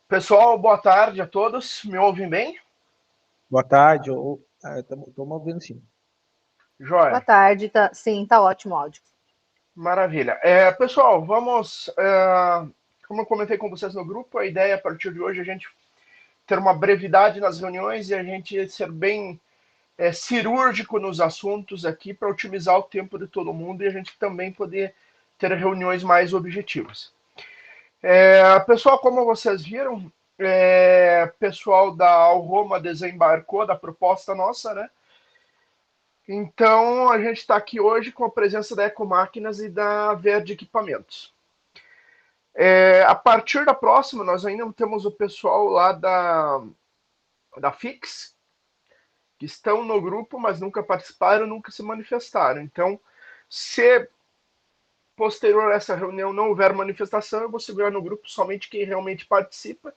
Pessoal, boa tarde a todos. Me ouvem bem? Boa tarde. Estou me ouvindo sim. Joia. Boa tarde. Sim, tá ótimo o áudio. Maravilha. Pessoal, vamos... como eu comentei com vocês no grupo, a ideia a partir de hoje é a gente ter uma brevidade nas reuniões e a gente ser bem cirúrgico nos assuntos aqui para otimizar o tempo de todo mundo e a gente também poder ter reuniões mais objetivas. Pessoal, como vocês viram, pessoal da Alroma desembarcou da proposta nossa, né? Então, a gente está aqui hoje com a presença da Ecomáquinas e da Verde Equipamentos. A partir da próxima, nós ainda temos o pessoal lá da Fix, que estão no grupo, mas nunca participaram, nunca se manifestaram. Então, se posterior a essa reunião não houver manifestação, eu vou segurar no grupo somente quem realmente participa.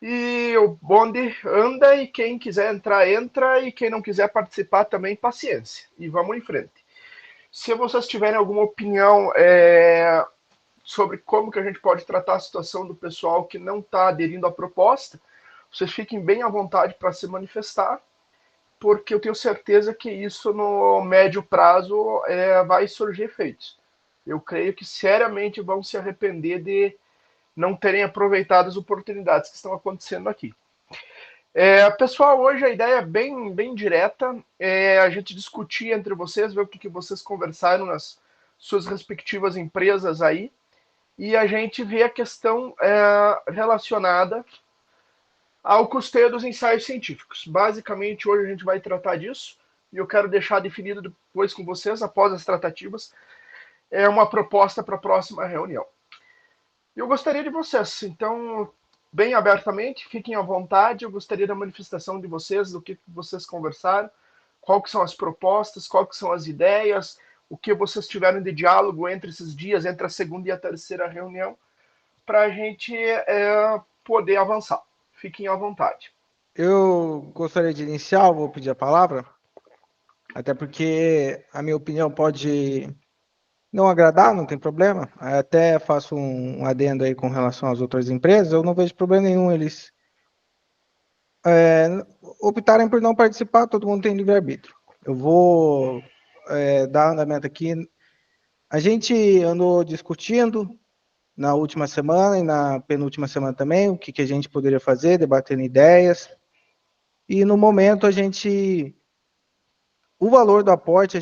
E o bonde anda e quem quiser entrar, entra, e quem não quiser participar também, paciência. E vamos em frente. Se vocês tiverem alguma opinião sobre como que a gente pode tratar a situação do pessoal que não está aderindo à proposta, vocês fiquem bem à vontade para se manifestar, porque eu tenho certeza que isso no médio prazo vai surgir efeitos. Eu creio que seriamente vão se arrepender de não terem aproveitado as oportunidades que estão acontecendo aqui. Pessoal, hoje a ideia é bem direta, a gente discutir entre vocês, ver o que vocês conversaram nas suas respectivas empresas aí, e a gente vê a questão relacionada ao custeio dos ensaios científicos. Basicamente, hoje a gente vai tratar disso, e eu quero deixar definido depois com vocês, após as tratativas, uma proposta para a próxima reunião. Eu gostaria de vocês, então, bem abertamente, fiquem à vontade, eu gostaria da manifestação de vocês, do que vocês conversaram, qual que são as propostas, qual que são as ideias, o que vocês tiveram de diálogo entre esses dias, entre a segunda e a terceira reunião, para a gente poder avançar. Fiquem à vontade. Eu gostaria de iniciar, vou pedir a palavra, até porque a minha opinião pode não agradar, não tem problema. Até faço um adendo aí com relação às outras empresas, eu não vejo problema nenhum eles optarem por não participar, todo mundo tem livre-arbítrio. Eu vou dar andamento aqui. A gente andou discutindo na última semana e na penúltima semana também o que a gente poderia fazer, debatendo ideias. E no momento o valor do aporte,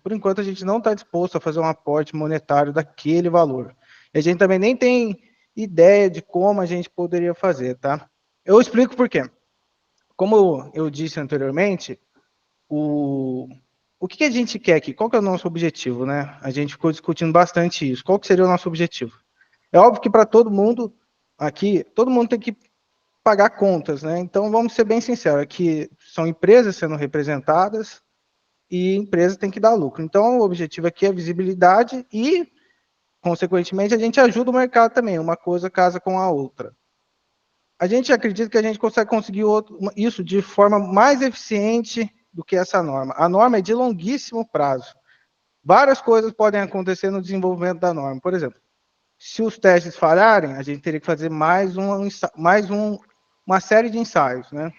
por enquanto a gente não está disposto a fazer um aporte monetário daquele valor. E a gente também nem tem ideia de como a gente poderia fazer, tá? Eu explico por quê. Como eu disse anteriormente, o que a gente quer aqui? Qual que é o nosso objetivo, né? A gente ficou discutindo bastante isso. Qual que seria o nosso objetivo? É óbvio que para todo mundo aqui, todo mundo tem que pagar contas, né? Então, vamos ser bem sinceros, aqui são empresas sendo representadas e empresas têm que dar lucro. Então, o objetivo aqui é visibilidade e, consequentemente, a gente ajuda o mercado também, uma coisa casa com a outra. A gente acredita que a gente consegue conseguir isso de forma mais eficiente do que essa norma. A norma é de longuíssimo prazo. Várias coisas podem acontecer no desenvolvimento da norma. Por exemplo, se os testes falharem, a gente teria que fazer uma série de ensaios, né?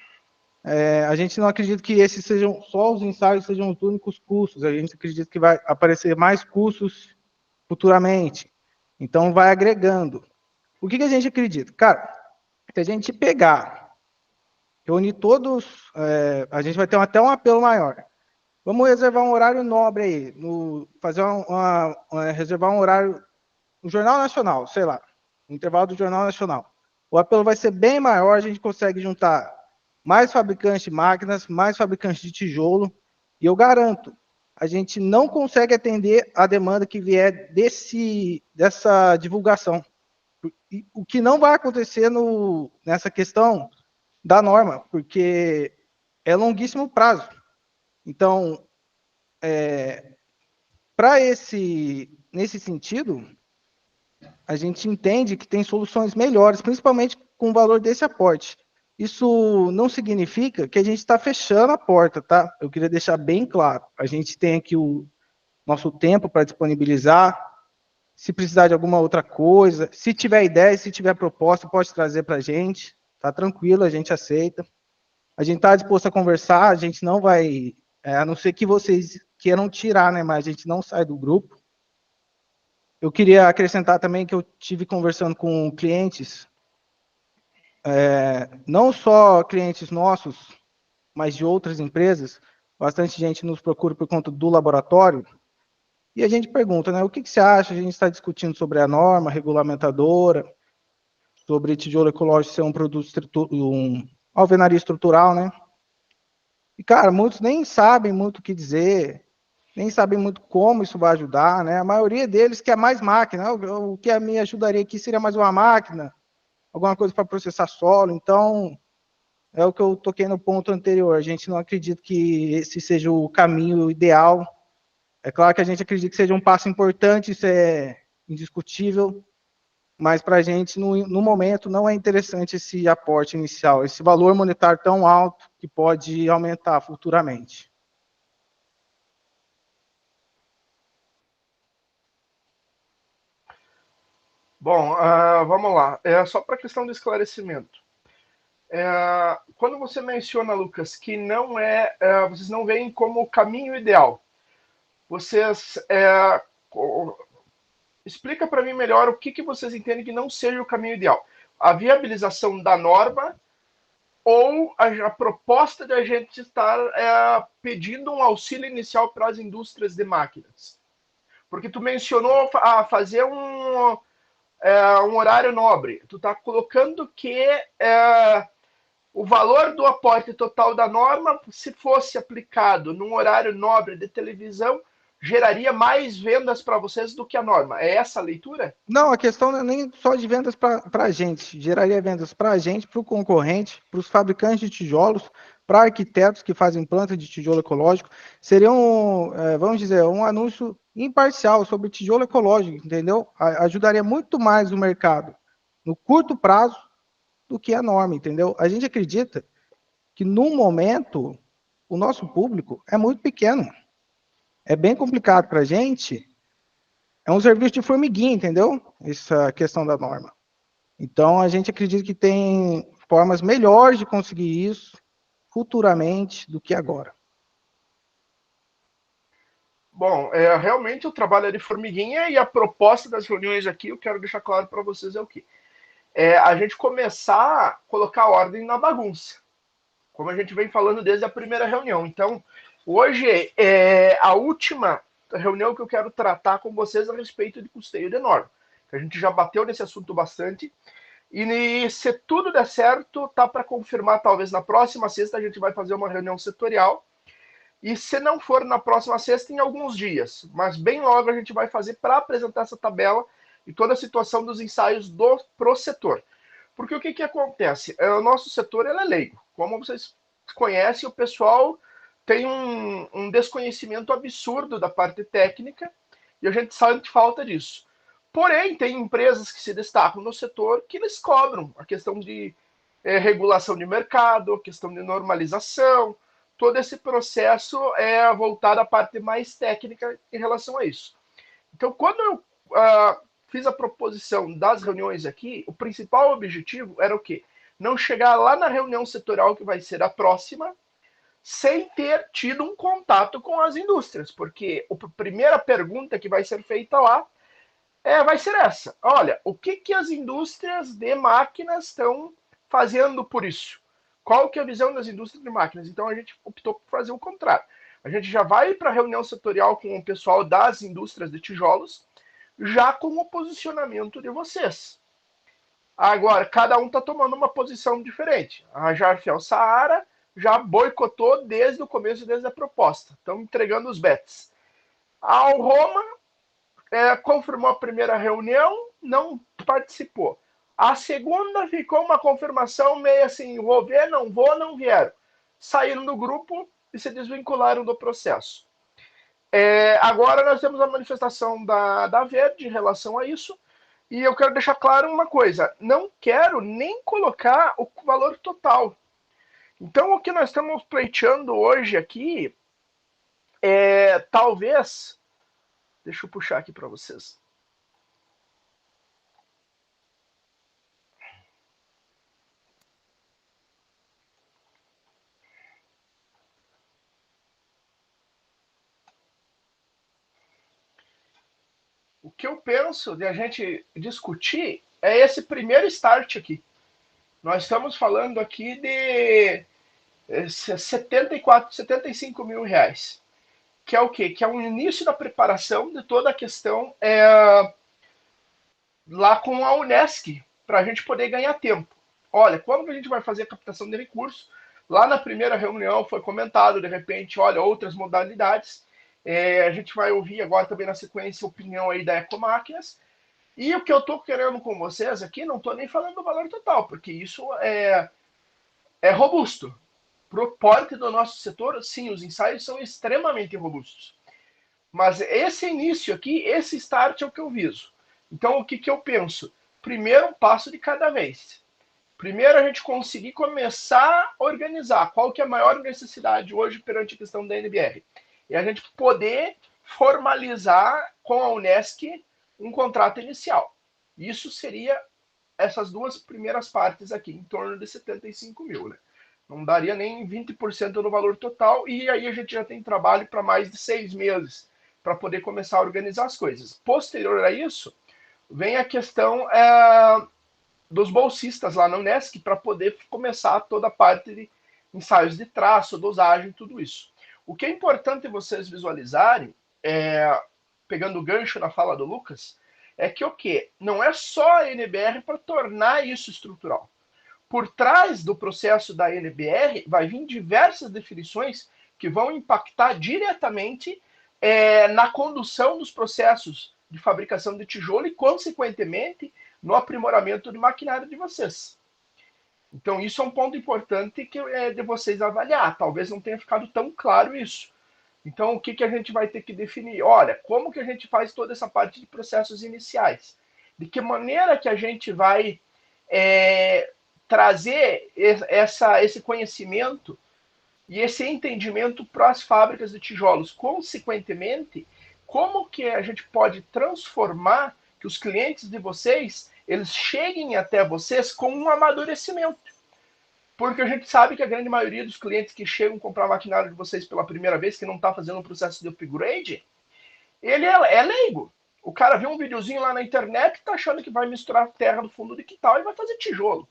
A gente não acredita que esses sejam só os ensaios sejam os únicos custos. A gente acredita que vai aparecer mais custos futuramente. Então, vai agregando. O que a gente acredita? Cara, se a gente pegar, reunir todos, a gente vai ter até um apelo maior. Vamos reservar um horário nobre aí, reservar um horário no Jornal Nacional, sei lá, no intervalo do Jornal Nacional. O apelo vai ser bem maior, a gente consegue juntar mais fabricantes de máquinas, mais fabricantes de tijolo, e eu garanto, a gente não consegue atender a demanda que vier dessa divulgação. O que não vai acontecer nessa questão da norma, porque é longuíssimo prazo. Então, nesse sentido, a gente entende que tem soluções melhores, principalmente com o valor desse aporte. Isso não significa que a gente está fechando a porta, tá? Eu queria deixar bem claro. A gente tem aqui o nosso tempo para disponibilizar. Se precisar de alguma outra coisa, se tiver ideia, se tiver proposta, pode trazer para a gente. Tá tranquilo, a gente aceita. A gente está disposto a conversar, a gente não vai, a não ser que vocês queiram tirar, né? Mas a gente não sai do grupo. Eu queria acrescentar também que eu tive conversando com clientes, não só clientes nossos, mas de outras empresas, bastante gente nos procura por conta do laboratório, e a gente pergunta, né, o que você acha? A gente está discutindo sobre a norma regulamentadora, sobre tijolo ecológico ser um produto, um alvenaria estrutural, né? E, cara, muitos nem sabem muito o que dizer, nem sabem muito como isso vai ajudar, né? A maioria deles quer mais máquina. O que me ajudaria aqui seria mais uma máquina, alguma coisa para processar solo. Então, é o que eu toquei no ponto anterior. A gente não acredita que esse seja o caminho ideal. É claro que a gente acredita que seja um passo importante, isso é indiscutível, mas para a gente, no momento, não é interessante esse aporte inicial, esse valor monetário tão alto que pode aumentar futuramente. Bom, vamos lá. Só para a questão do esclarecimento. Quando você menciona, Lucas, que não vocês não veem como o caminho ideal, vocês explica para mim melhor o que vocês entendem que não seja o caminho ideal. A viabilização da norma ou a proposta de a gente estar pedindo um auxílio inicial para as indústrias de máquinas? Porque tu mencionou fazer um horário nobre. Tu está colocando que o valor do aporte total da norma, se fosse aplicado num horário nobre de televisão, geraria mais vendas para vocês do que a norma. É essa a leitura? Não, a questão não é nem só de vendas para a gente, geraria vendas para a gente, para o concorrente, para os fabricantes de tijolos, para arquitetos que fazem planta de tijolo ecológico. Seria vamos dizer, um anúncio imparcial sobre tijolo ecológico, entendeu? Ajudaria muito mais o mercado no curto prazo do que a norma, entendeu? A gente acredita que, no momento, o nosso público é muito pequeno. É bem complicado para a gente. É um serviço de formiguinha, entendeu? Essa questão da norma. Então, a gente acredita que tem formas melhores de conseguir isso futuramente do que agora. Bom, realmente o trabalho é de formiguinha e a proposta das reuniões aqui, eu quero deixar claro para vocês é o quê? A gente começar a colocar ordem na bagunça, como a gente vem falando desde a primeira reunião. Então, hoje é a última reunião que eu quero tratar com vocês a respeito de custeio de norma. A gente já bateu nesse assunto bastante. E se tudo der certo, tá para confirmar, talvez na próxima sexta a gente vai fazer uma reunião setorial. E se não for na próxima sexta, em alguns dias. Mas bem logo a gente vai fazer para apresentar essa tabela e toda a situação dos ensaios pro setor. Porque o que acontece? O nosso setor é leigo. Como vocês conhecem, o pessoal tem um desconhecimento absurdo da parte técnica e a gente sabe que falta disso. Porém, tem empresas que se destacam no setor que eles cobram a questão de regulação de mercado, a questão de normalização, todo esse processo é voltado à parte mais técnica em relação a isso. Então, quando eu fiz a proposição das reuniões aqui, o principal objetivo era o quê? Não chegar lá na reunião setorial, que vai ser a próxima, sem ter tido um contato com as indústrias, porque a primeira pergunta que vai ser feita lá vai ser essa. Olha, o que as indústrias de máquinas estão fazendo por isso? Qual que é a visão das indústrias de máquinas? Então a gente optou por fazer o contrário. A gente já vai para a reunião setorial com o pessoal das indústrias de tijolos, já com o posicionamento de vocês. Agora, cada um está tomando uma posição diferente. A Jarfiel Saara já boicotou desde o começo, desde a proposta. Estão entregando os bets. A Alroma confirmou a primeira reunião, não participou. A segunda ficou uma confirmação meio assim, vou ver, não vou, não vieram. Saíram do grupo e se desvincularam do processo. Agora nós temos a manifestação da Verde em relação a isso, e eu quero deixar claro uma coisa, não quero nem colocar o valor total. Então o que nós estamos pleiteando hoje aqui talvez, deixa eu puxar aqui para vocês. O que eu penso de a gente discutir é esse primeiro start aqui. Nós estamos falando aqui de 74, 75 mil reais. Que é o quê? Que é o início da preparação de toda a questão lá com a Unesc, para a gente poder ganhar tempo. Olha, como que a gente vai fazer a captação de recursos? Lá na primeira reunião foi comentado, de repente, olha, outras modalidades. A gente vai ouvir agora também na sequência a opinião aí da Ecomáquinas. E o que eu estou querendo com vocês aqui, não estou nem falando do valor total, porque isso é robusto. Para o porte do nosso setor, sim, os ensaios são extremamente robustos. Mas esse início aqui, esse start é o que eu viso. Então, o que, que eu penso? Primeiro, um passo de cada vez. Primeiro, a gente conseguir começar a organizar qual que é a maior necessidade hoje perante a questão da NBR. E a gente poder formalizar com a Unesc um contrato inicial. Isso seria essas duas primeiras partes aqui, em torno de 75 mil, né? Não daria nem 20% do valor total, e aí a gente já tem trabalho para mais de 6 meses para poder começar a organizar as coisas. Posterior a isso, vem a questão dos bolsistas lá na Unesc para poder começar toda a parte de ensaios de traço, dosagem, tudo isso. O que é importante vocês visualizarem, pegando o gancho na fala do Lucas, é que o quê? Não é só a NBR para tornar isso estrutural. Por trás do processo da NBR vai vir diversas definições que vão impactar diretamente na condução dos processos de fabricação de tijolo e, consequentemente, no aprimoramento do maquinário de vocês. Então, isso é um ponto importante que é de vocês avaliar. Talvez não tenha ficado tão claro isso. Então, o que, que a gente vai ter que definir? Olha, como que a gente faz toda essa parte de processos iniciais? De que maneira que a gente vai trazer esse conhecimento e esse entendimento para as fábricas de tijolos? Consequentemente, como que a gente pode transformar que os clientes de vocês, eles cheguem até vocês com um amadurecimento? Porque a gente sabe que a grande maioria dos clientes que chegam a comprar maquinário de vocês pela primeira vez, que não está fazendo um processo de upgrade, ele é leigo. O cara viu um videozinho lá na internet e está achando que vai misturar terra do fundo de quintal e vai fazer tijolo.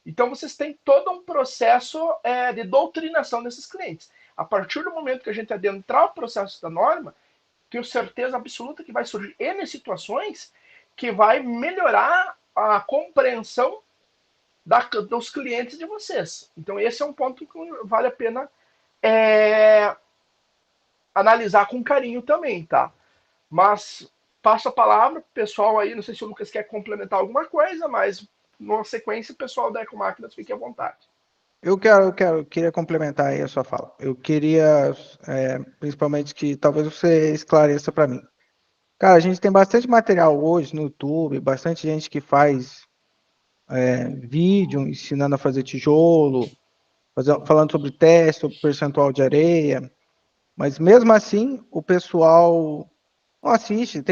Então, vocês têm todo um processo de doutrinação desses clientes. A partir do momento que a gente adentrar o processo da norma, tenho certeza absoluta que vai surgir N situações que vai melhorar a compreensão dos clientes de vocês. Então, esse é um ponto que vale a pena analisar com carinho também, tá? Mas passo a palavra pro pessoal aí, não sei se o Lucas quer complementar alguma coisa, mas na sequência, o pessoal da Ecomáquinas fique à vontade. Queria complementar aí a sua fala. Eu queria, principalmente, que talvez você esclareça para mim. Cara, a gente tem bastante material hoje no YouTube, bastante gente que faz vídeo ensinando a fazer tijolo, falando sobre teste, sobre percentual de areia, mas mesmo assim o pessoal não assiste.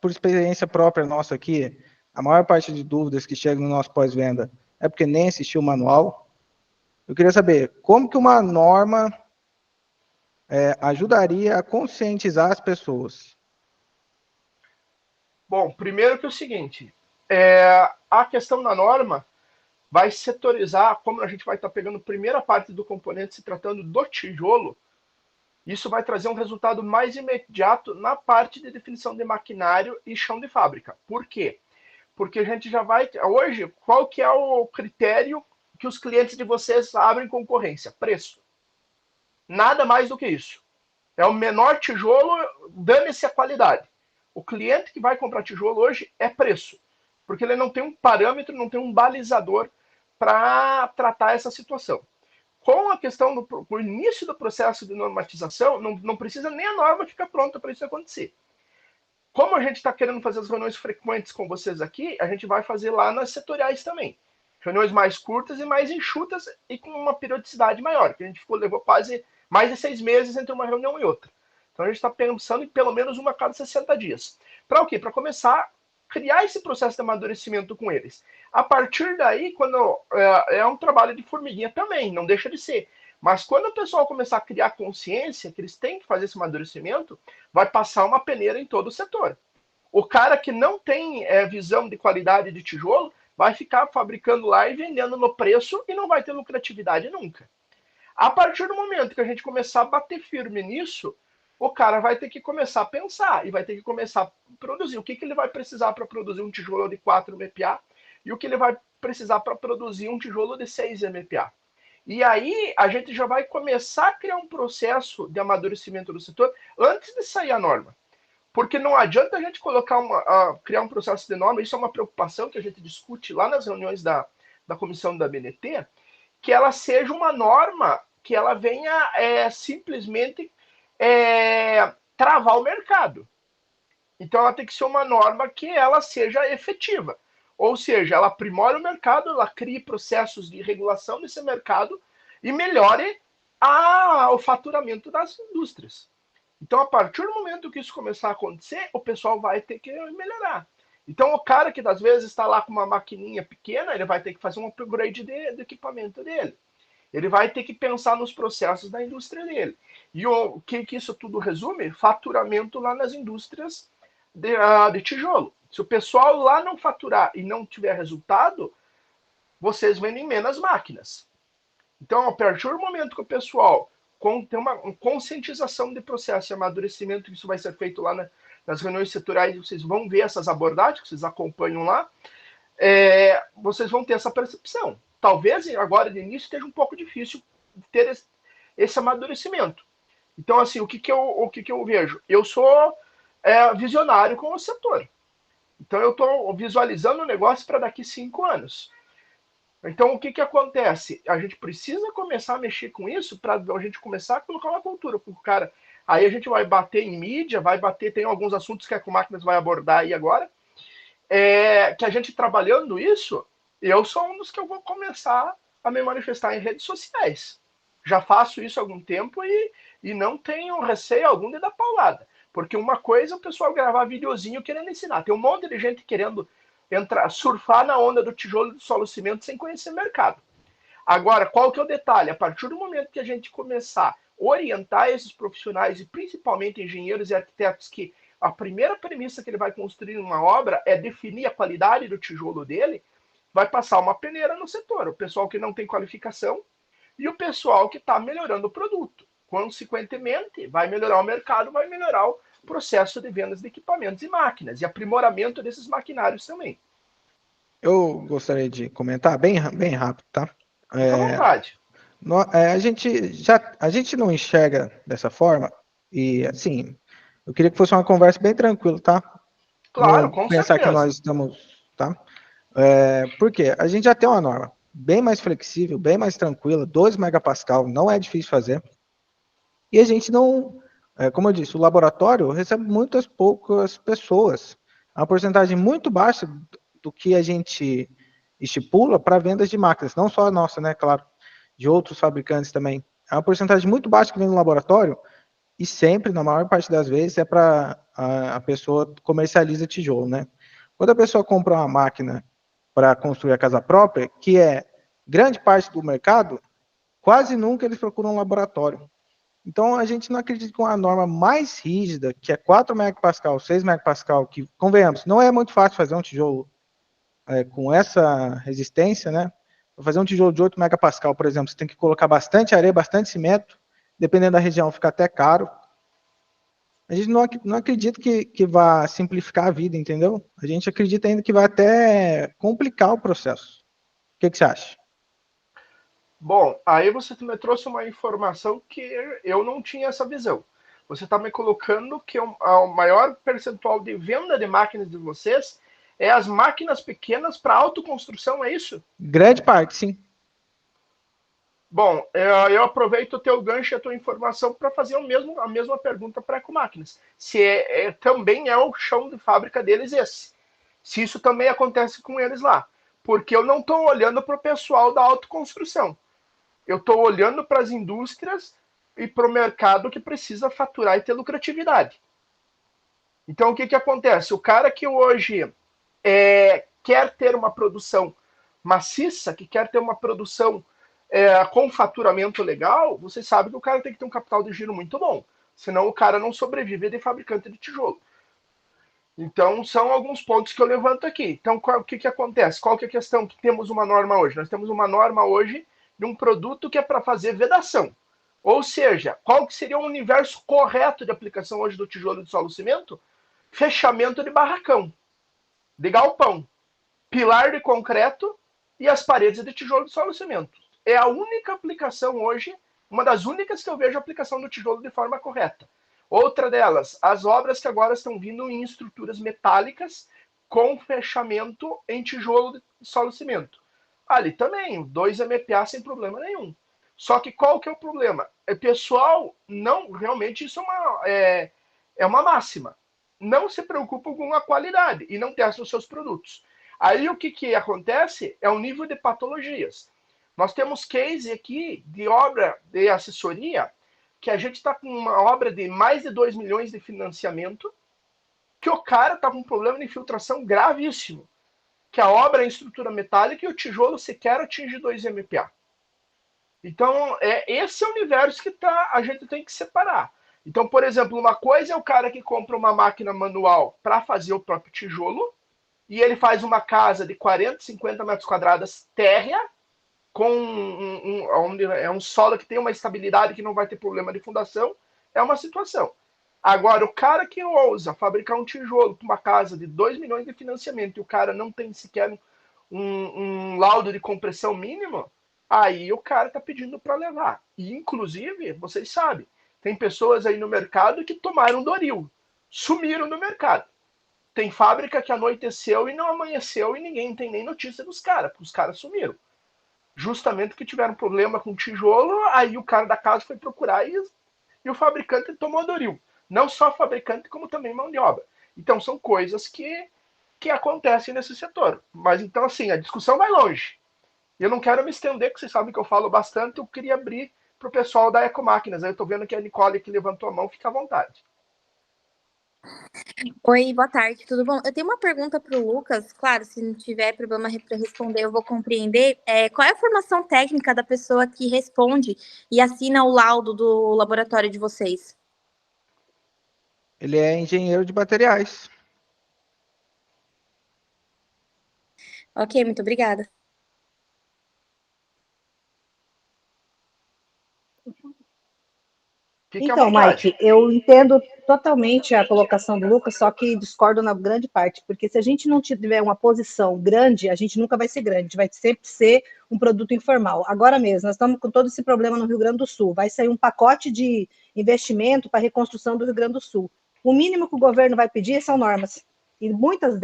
Por experiência própria nossa aqui, a maior parte de dúvidas que chegam no nosso pós-venda é porque nem assistiu o manual. Eu queria saber como que uma norma ajudaria a conscientizar as pessoas. Bom, primeiro que é o seguinte, a questão da norma vai setorizar, como a gente vai estar pegando a primeira parte do componente se tratando do tijolo, isso vai trazer um resultado mais imediato na parte de definição de maquinário e chão de fábrica. Por quê? Porque a gente já vai... Hoje, qual que é o critério que os clientes de vocês abrem concorrência? Preço. Nada mais do que isso. É o menor tijolo, dane-se a qualidade. O cliente que vai comprar tijolo hoje é preço, porque ele não tem um parâmetro, não tem um balizador para tratar essa situação. Com a questão do início do processo de normatização, não precisa nem a norma ficar pronta para isso acontecer. Como a gente está querendo fazer as reuniões frequentes com vocês aqui, a gente vai fazer lá nas setoriais também. Reuniões mais curtas e mais enxutas e com uma periodicidade maior, que a gente levou quase mais de 6 meses entre uma reunião e outra. Então a gente está pensando em pelo menos uma a cada 60 dias. Para o quê? Para começar a criar esse processo de amadurecimento com eles. A partir daí, quando é um trabalho de formiguinha também, não deixa de ser. Mas quando o pessoal começar a criar consciência que eles têm que fazer esse amadurecimento, vai passar uma peneira em todo o setor. O cara que não tem visão de qualidade de tijolo vai ficar fabricando lá e vendendo no preço e não vai ter lucratividade nunca. A partir do momento que a gente começar a bater firme nisso, o cara vai ter que começar a pensar e vai ter que começar a produzir. O que ele vai precisar para produzir um tijolo de 4 MPa e o que ele vai precisar para produzir um tijolo de 6 MPa. E aí a gente já vai começar a criar um processo de amadurecimento do setor antes de sair a norma. Porque não adianta a gente criar um processo de norma, isso é uma preocupação que a gente discute lá nas reuniões da comissão da BNT, que ela seja uma norma que ela venha simplesmente travar o mercado. Então ela tem que ser uma norma que ela seja efetiva. Ou seja, ela aprimora o mercado, ela crie processos de regulação desse mercado e melhore o faturamento das indústrias. Então, a partir do momento que isso começar a acontecer, o pessoal vai ter que melhorar. Então, o cara que às vezes está lá com uma maquininha pequena, ele vai ter que fazer um upgrade do equipamento dele. Ele vai ter que pensar nos processos da indústria dele. E o que isso tudo resume? Faturamento lá nas indústrias de tijolo. Se o pessoal lá não faturar e não tiver resultado, vocês vendem menos máquinas. Então, a partir do momento que o pessoal tem uma conscientização de processo e amadurecimento, que isso vai ser feito lá nas reuniões setoriais, vocês vão ver essas abordagens, que vocês acompanham lá, vocês vão ter essa percepção. Talvez agora de início esteja um pouco difícil ter esse amadurecimento. Então, assim, o que eu vejo? Eu sou visionário com o setor. Então, eu estou visualizando o negócio para daqui 5 anos. Então, o que acontece? A gente precisa começar a mexer com isso para a gente começar a colocar uma cultura para o cara. Aí a gente vai bater em mídia, tem alguns assuntos que a Ecomáquinas vai abordar aí agora, que a gente trabalhando isso, eu sou um dos que eu vou começar a me manifestar em redes sociais. Já faço isso há algum tempo e não tenho receio algum de dar paulada. Porque uma coisa é o pessoal gravar videozinho querendo ensinar. Tem um monte de gente querendo surfar na onda do tijolo, do solo cimento sem conhecer o mercado. Agora, qual que é o detalhe? A partir do momento que a gente começar a orientar esses profissionais, e principalmente engenheiros e arquitetos, que a primeira premissa que ele vai construir uma obra é definir a qualidade do tijolo dele, vai passar uma peneira no setor. O pessoal que não tem qualificação e o pessoal que está melhorando o produto. Consequentemente, vai melhorar o mercado, vai melhorar o processo de vendas de equipamentos e máquinas e aprimoramento desses maquinários também. Eu gostaria de comentar bem rápido, tá? Fica à vontade. A gente não enxerga dessa forma e, assim, eu queria que fosse uma conversa bem tranquila, tá? Claro, não com pensar certeza. que nós estamos, tá? Porque a gente já tem uma norma bem mais flexível, bem mais tranquila, 2 megapascal, não é difícil fazer. E a gente não, como eu disse, o laboratório recebe muitas poucas pessoas. É uma porcentagem muito baixa do que a gente estipula para vendas de máquinas, não só a nossa, né, claro, de outros fabricantes também. É uma porcentagem muito baixa que vem no laboratório e sempre, na maior parte das vezes, é para a pessoa comercializa tijolo, né? Quando a pessoa compra uma máquina para construir a casa própria, que é grande parte do mercado, quase nunca eles procuram um laboratório. Então, a gente não acredita que uma norma mais rígida, que é 4 megapascal, 6 megapascal, que, convenhamos, não é muito fácil fazer um tijolo com essa resistência, né? Para fazer um tijolo de 8 megapascal, por exemplo, você tem que colocar bastante areia, bastante cimento, dependendo da região, fica até caro. A gente não acredita que vai simplificar a vida, entendeu? A gente acredita ainda que vai até complicar o processo. O que você acha? Bom, aí você me trouxe uma informação que eu não tinha essa visão. Você está me colocando que o maior percentual de venda de máquinas de vocês é as máquinas pequenas para autoconstrução, é isso? Grande parte, sim. Bom, eu aproveito o teu gancho e a tua informação para fazer a mesma pergunta para a Ecomáquinas. Se também é o chão de fábrica deles esse. Se isso também acontece com eles lá. Porque eu não estou olhando para o pessoal da autoconstrução. Eu estou olhando para as indústrias e para o mercado que precisa faturar e ter lucratividade. Então, o que acontece? O cara que hoje quer ter uma produção maciça, que quer ter uma produção com faturamento legal, você sabe que o cara tem que ter um capital de giro muito bom. Senão o cara não sobrevive de fabricante de tijolo. Então, são alguns pontos que eu levanto aqui. Então, o que acontece? Qual que é a questão? Que temos uma norma hoje? Nós temos uma norma hoje de um produto que é para fazer vedação. Ou seja, qual que seria o universo correto de aplicação hoje do tijolo de solo cimento? Fechamento de barracão, de galpão, pilar de concreto e as paredes de tijolo de solo cimento. É a única aplicação hoje, uma das únicas que eu vejo a aplicação do tijolo de forma correta. Outra delas, as obras que agora estão vindo em estruturas metálicas com fechamento em tijolo de solo cimento. Ali também, 2 MPa sem problema nenhum. Só que qual que é o problema? Pessoal, não, realmente isso é uma máxima. Não se preocupa com a qualidade e não testa os seus produtos. Aí o que acontece é o nível de patologias. Nós temos case aqui de obra de assessoria que a gente está com uma obra de mais de 2 milhões de financiamento, que o cara está com um problema de infiltração gravíssimo, que a obra é em estrutura metálica e o tijolo sequer atinge 2 MPa. Então, esse é o universo que a gente tem que separar. Então, por exemplo, uma coisa é o cara que compra uma máquina manual para fazer o próprio tijolo, e ele faz uma casa de 40, 50 metros quadrados térrea, com onde é um solo que tem uma estabilidade que não vai ter problema de fundação, é uma situação. Agora, o cara que ousa fabricar um tijolo para uma casa de 2 milhões de financiamento e o cara não tem sequer um laudo de compressão mínimo, aí o cara está pedindo para levar. E, inclusive, vocês sabem, tem pessoas aí no mercado que tomaram Doril, sumiram do mercado. Tem fábrica que anoiteceu e não amanheceu e ninguém tem nem notícia dos caras, porque os caras sumiram. Justamente que tiveram problema com tijolo, aí o cara da casa foi procurar e o fabricante tomou Doril. Não só fabricante, como também mão de obra. Então, são coisas que acontecem nesse setor. Mas, então, assim, a discussão vai longe. Eu não quero me estender, porque vocês sabem que eu falo bastante, eu queria abrir para o pessoal da Ecomáquinas. Aí eu estou vendo que a Nicole que levantou a mão, fica à vontade. Oi, boa tarde, tudo bom? Eu tenho uma pergunta para o Lucas, claro, se não tiver problema para responder, eu vou compreender. Qual é a formação técnica da pessoa que responde e assina o laudo do laboratório de vocês? Ele é engenheiro de materiais. Ok, muito obrigada. Então, Mike, eu entendo totalmente a colocação do Lucas, só que discordo na grande parte, porque se a gente não tiver uma posição grande, a gente nunca vai ser grande, a gente vai sempre ser um produto informal. Agora mesmo, nós estamos com todo esse problema no Rio Grande do Sul, vai sair um pacote de investimento para a reconstrução do Rio Grande do Sul. O mínimo que o governo vai pedir são normas, e muitas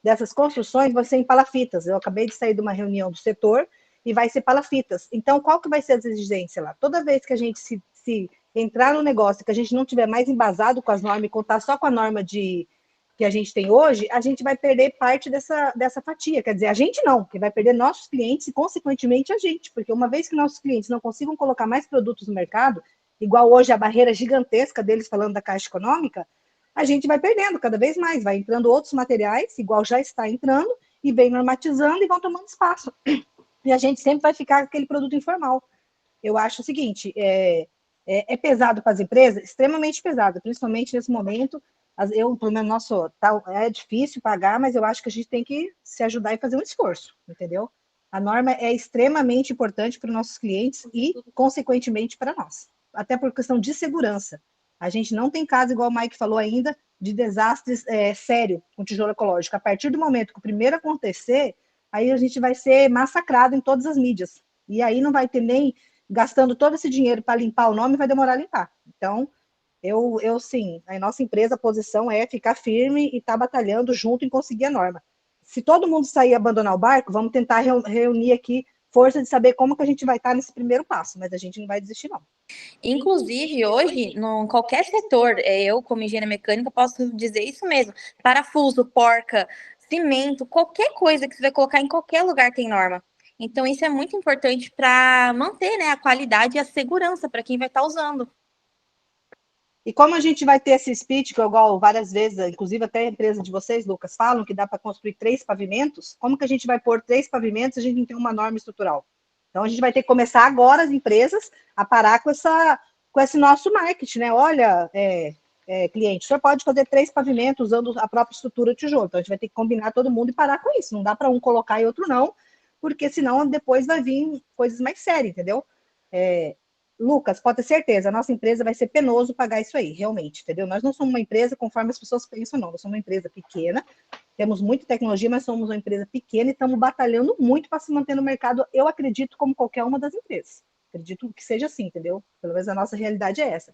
dessas construções vão ser em palafitas. Eu acabei de sair de uma reunião do setor e vai ser palafitas. Então, qual que vai ser as exigências lá? Toda vez que a gente se entrar no negócio que a gente não tiver mais embasado com as normas e contar só com a norma que a gente tem hoje, a gente vai perder parte dessa fatia. Quer dizer, a gente não, que vai perder nossos clientes e, consequentemente, a gente. Porque uma vez que nossos clientes não consigam colocar mais produtos no mercado, igual hoje a barreira gigantesca deles falando da Caixa Econômica, a gente vai perdendo cada vez mais, vai entrando outros materiais, igual já está entrando, e vem normatizando e vão tomando espaço. E a gente sempre vai ficar com aquele produto informal. Eu acho o seguinte, é pesado para as empresas, extremamente pesado, principalmente nesse momento. Pelo menos nosso, é difícil pagar, mas eu acho que a gente tem que se ajudar e fazer um esforço, entendeu? A norma é extremamente importante para os nossos clientes e, consequentemente, para nós. Até por questão de segurança. A gente não tem caso, igual o Mike falou ainda, de desastres sério com tijolo ecológico. A partir do momento que o primeiro acontecer, aí a gente vai ser massacrado em todas as mídias. E aí não vai ter nem gastando todo esse dinheiro para limpar o nome, vai demorar a limpar. Então, eu sim, a nossa empresa, a posição é ficar firme e estar batalhando junto em conseguir a norma. Se todo mundo sair e abandonar o barco, vamos tentar reunir aqui força de saber como que a gente vai estar nesse primeiro passo, mas a gente não vai desistir, não. Inclusive, hoje, em qualquer setor, eu, como engenheira mecânica, posso dizer isso mesmo. Parafuso, porca, cimento, qualquer coisa que você vai colocar em qualquer lugar tem norma. Então, isso é muito importante para manter, né, a qualidade e a segurança para quem vai estar usando. E como a gente vai ter esse speech, que eu igual várias vezes, inclusive até a empresa de vocês, Lucas, falam que dá para construir 3 pavimentos, como que a gente vai pôr 3 pavimentos se a gente não tem uma norma estrutural? Então, a gente vai ter que começar agora, as empresas, a parar com esse nosso marketing, né? Olha, cliente, o senhor pode fazer 3 pavimentos usando a própria estrutura de tijolo. Então, a gente vai ter que combinar todo mundo e parar com isso. Não dá para um colocar e outro não, porque senão depois vai vir coisas mais sérias, entendeu? Lucas, pode ter certeza, a nossa empresa vai ser penoso pagar isso aí, realmente, entendeu? Nós não somos uma empresa conforme as pessoas pensam, não. Nós somos uma empresa pequena, temos muita tecnologia, mas somos uma empresa pequena e estamos batalhando muito para se manter no mercado, eu acredito, como qualquer uma das empresas. Acredito que seja assim, entendeu? Pelo menos a nossa realidade é essa.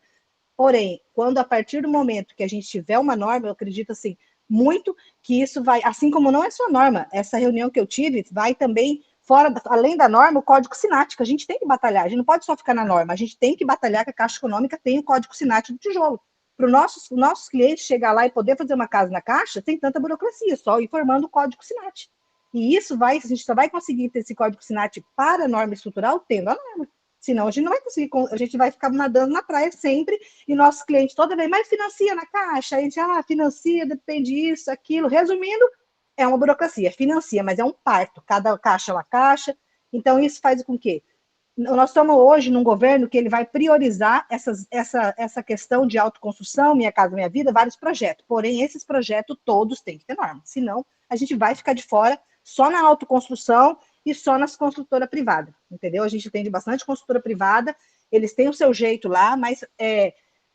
Porém, quando a partir do momento que a gente tiver uma norma, eu acredito assim, muito que isso vai, assim como não é só norma, essa reunião que eu tive vai também fora, além da norma, o código sinático. A gente tem que batalhar, a gente não pode só ficar na norma, a gente tem que batalhar que a Caixa Econômica tem o código sinático do tijolo. Para os nossos clientes chegar lá e poder fazer uma casa na Caixa, tem tanta burocracia, só informando o código SINAT. E isso vai, a gente só vai conseguir ter esse código SINAT para a norma estrutural tendo a norma. Senão a gente não vai conseguir, a gente vai ficar nadando na praia sempre, e nossos clientes toda vez, mas financia na Caixa, a gente, financia, depende disso, aquilo. Resumindo, é uma burocracia, financia, mas é um parto, cada caixa é uma caixa, então isso faz com que nós estamos hoje num governo que ele vai priorizar essa questão de autoconstrução, Minha Casa Minha Vida, vários projetos. Porém, esses projetos todos têm que ter norma. Senão, a gente vai ficar de fora só na autoconstrução e só nas construtoras privadas. Entendeu? A gente tem bastante construtora privada, eles têm o seu jeito lá, mas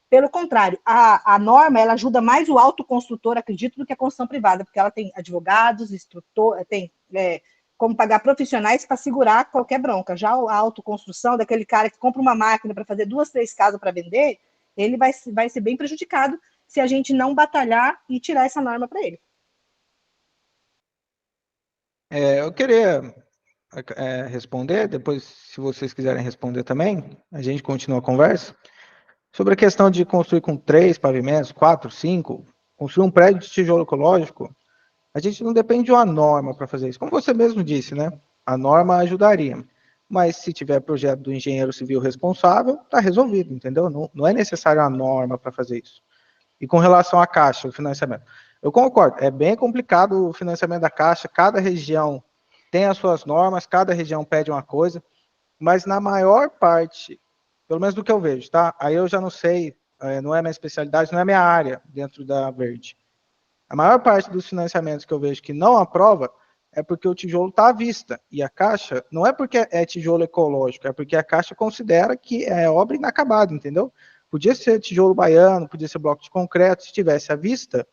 pelo contrário, a norma ela ajuda mais o autoconstrutor, acredito, do que a construção privada, porque ela tem advogados, instrutor, tem como pagar profissionais para segurar qualquer bronca. Já a autoconstrução, daquele cara que compra uma máquina para fazer 2, 3 casas para vender, ele vai ser bem prejudicado se a gente não batalhar e tirar essa norma para ele. Eu queria responder, depois, se vocês quiserem responder também, a gente continua a conversa. Sobre a questão de construir com 3 pavimentos, 4, 5, construir um prédio de tijolo ecológico, a gente não depende de uma norma para fazer isso. Como você mesmo disse, né? A norma ajudaria. Mas se tiver projeto do engenheiro civil responsável, está resolvido, entendeu? Não é necessário a norma para fazer isso. E com relação à Caixa, o financiamento, eu concordo, é bem complicado o financiamento da Caixa, cada região tem as suas normas, cada região pede uma coisa, mas na maior parte, pelo menos do que eu vejo, tá? Aí eu já não sei, não é minha especialidade, não é minha área dentro da Verde. A maior parte dos financiamentos que eu vejo que não aprova é porque o tijolo está à vista. E a Caixa, não é porque é tijolo ecológico, é porque a Caixa considera que é obra inacabada, entendeu? Podia ser tijolo baiano, podia ser bloco de concreto, se estivesse à vista,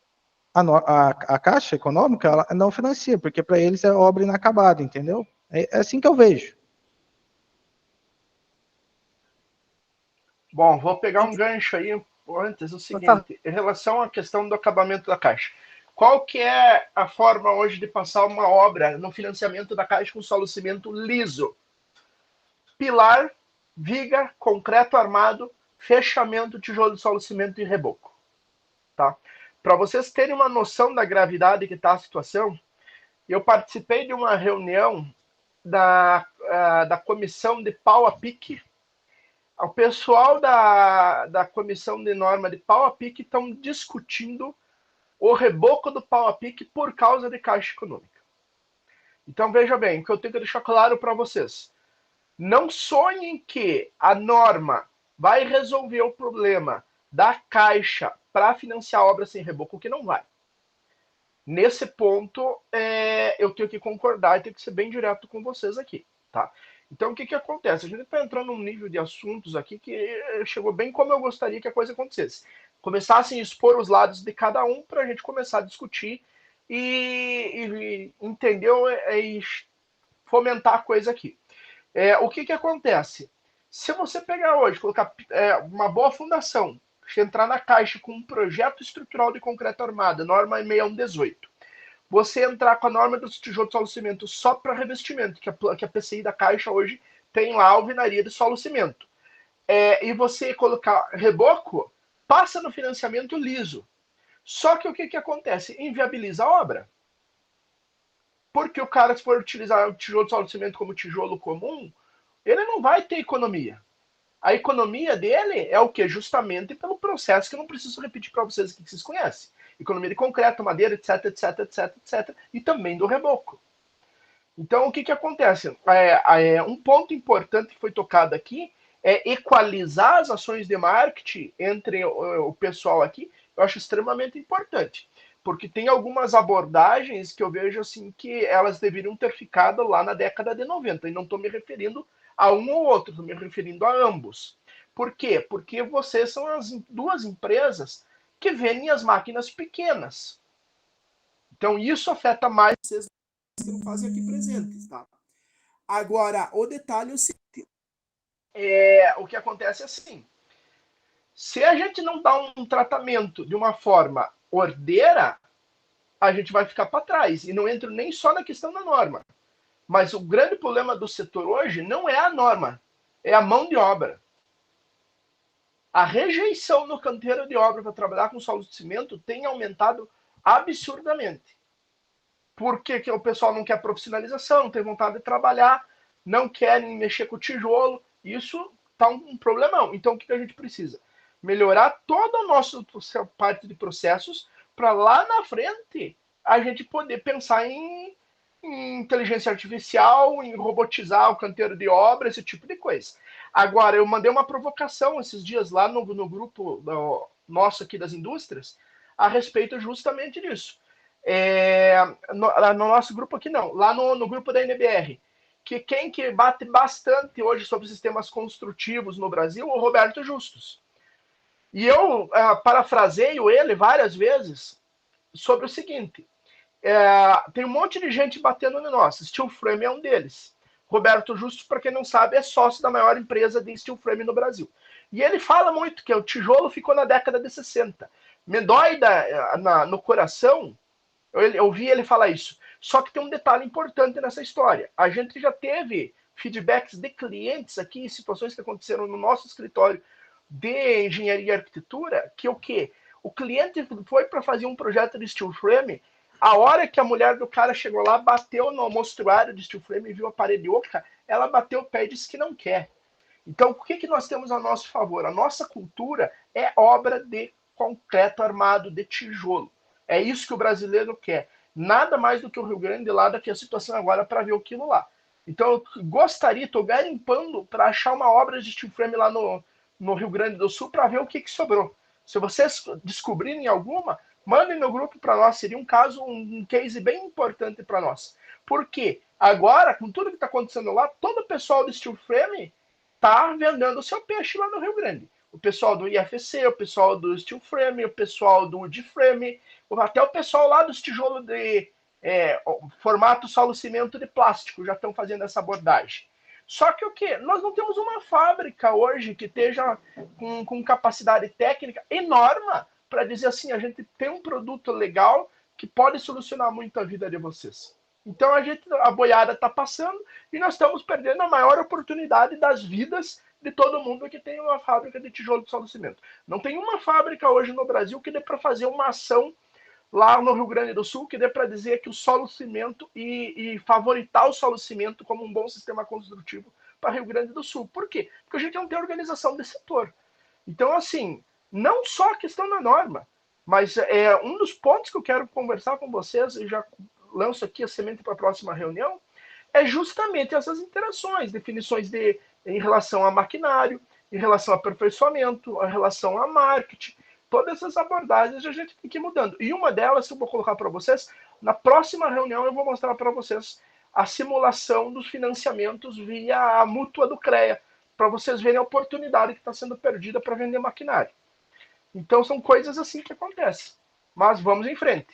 a Caixa Econômica ela não financia, porque para eles é obra inacabada, entendeu? É assim que eu vejo. Bom, vou pegar um gancho aí antes, o seguinte, em relação à questão do acabamento da Caixa. Qual que é a forma hoje de passar uma obra no financiamento da Caixa com solo cimento liso? Pilar, viga, concreto armado, fechamento, tijolo de solo cimento e reboco. Tá? Para vocês terem uma noção da gravidade que está a situação, eu participei de uma reunião da comissão de pau a pique. O pessoal da comissão de norma de pau a pique estão discutindo o reboco do pau a pique por causa de Caixa Econômica. Então veja bem, o que eu tenho que deixar claro para vocês. Não sonhem que a norma vai resolver o problema da Caixa para financiar obras sem reboco, que não vai. Nesse ponto, eu tenho que concordar e tenho que ser bem direto com vocês aqui, tá? Então, o que acontece? A gente está entrando num nível de assuntos aqui que chegou bem como eu gostaria que a coisa acontecesse. Começassem a expor os lados de cada um para a gente começar a discutir e entender e fomentar a coisa aqui. O que acontece? Se você pegar hoje, colocar uma boa fundação, entrar na Caixa com um projeto estrutural de concreto armado, norma 6118, você entrar com a norma dos tijolos de solo cimento só para revestimento, que a PCI da Caixa hoje tem lá a alvenaria de solo cimento, e você colocar reboco, passa no financiamento liso. Só que o que acontece? Inviabiliza a obra. Porque o cara, se for utilizar o tijolo de solo cimento como tijolo comum, ele não vai ter economia. A economia dele é o que? Justamente pelo processo que eu não preciso repetir para vocês aqui que vocês conhecem. Economia de concreto, madeira, etc, etc, etc, etc. E também do reboco. Então, o que acontece? Um ponto importante que foi tocado aqui é equalizar as ações de marketing entre o pessoal aqui. Eu acho extremamente importante. porque tem algumas abordagens que eu vejo assim que elas deveriam ter ficado lá na década de 90, e não estou me referindo a um ou outro, estou me referindo a ambos. Por quê? Porque vocês são as duas empresas que vendem as máquinas pequenas. Então isso afeta mais vocês que não fazem aqui presentes, tá? Agora, o detalhe é o seguinte, o que acontece é assim, se a gente não dá um tratamento de uma forma ordeira, a gente vai ficar para trás. E não entro nem só na questão da norma. Mas o grande problema do setor hoje não é a norma, é a mão de obra. A rejeição no canteiro de obra para trabalhar com solo de cimento tem aumentado absurdamente. Porque que o pessoal não quer profissionalização, não tem vontade de trabalhar, não querem mexer com o tijolo. Isso está um problemão. Então, o que a gente precisa? Melhorar toda a nossa parte de processos para lá na frente a gente poder pensar em inteligência artificial, em robotizar o canteiro de obra, esse tipo de coisa. Agora, eu mandei uma provocação esses dias lá no grupo nosso aqui das indústrias a respeito justamente disso. No nosso grupo aqui não, lá no grupo da NBR, que quem que bate bastante hoje sobre sistemas construtivos no Brasil é o Roberto Justus. E eu parafraseio ele várias vezes sobre o seguinte, tem um monte de gente batendo no nosso. Steel Frame é um deles. Roberto Justus, para quem não sabe, é sócio da maior empresa de steel frame no Brasil. E ele fala muito que o tijolo ficou na década de 60. Me dói no coração eu ouvi ele falar isso. Só que tem um detalhe importante nessa história. A gente já teve feedbacks de clientes aqui, situações que aconteceram no nosso escritório de engenharia e arquitetura, que o quê? O cliente foi para fazer um projeto de steel frame, a hora que a mulher do cara chegou lá, bateu no mostruário de steel frame e viu a parede oca, ela bateu o pé e disse que não quer. Então, o que nós temos a nosso favor? A nossa cultura é obra de concreto armado, de tijolo. É isso que o brasileiro quer. Nada mais do que o Rio Grande lá daqui a situação agora para ver aquilo lá. Então, eu gostaria, estou garimpando para achar uma obra de steel frame lá no Rio Grande do Sul para ver o que sobrou. Se vocês descobrirem alguma, mandem no grupo para nós. Seria um caso, um case bem importante para nós. Por quê? Agora, com tudo que está acontecendo lá, todo o pessoal do steel frame está vendendo o seu peixe lá no Rio Grande. O pessoal do IFC, o pessoal do steel frame, o pessoal do wood frame, até o pessoal lá dos tijolos de formato solo cimento de plástico já estão fazendo essa abordagem. Só que o que? Nós não temos uma fábrica hoje que esteja com capacidade técnica enorme para dizer assim, a gente tem um produto legal que pode solucionar muito a vida de vocês. Então a boiada está passando e nós estamos perdendo a maior oportunidade das vidas de todo mundo que tem uma fábrica de tijolo de solo cimento. Não tem uma fábrica hoje no Brasil que dê para fazer uma ação lá no Rio Grande do Sul que dê para dizer que o solo cimento e favoritar o solo cimento como um bom sistema construtivo para Rio Grande do Sul. Por quê? Porque a gente não tem organização desse setor. Então, assim, não só a questão da norma, mas um dos pontos que eu quero conversar com vocês, e já lanço aqui a semente para a próxima reunião, é justamente essas interações, definições em relação a maquinário, em relação a aperfeiçoamento, em relação a marketing, todas essas abordagens a gente tem que ir mudando. E uma delas, que eu vou colocar para vocês, na próxima reunião eu vou mostrar para vocês a simulação dos financiamentos via a mútua do CREA, para vocês verem a oportunidade que está sendo perdida para vender maquinário. Então são coisas assim que acontecem. Mas vamos em frente.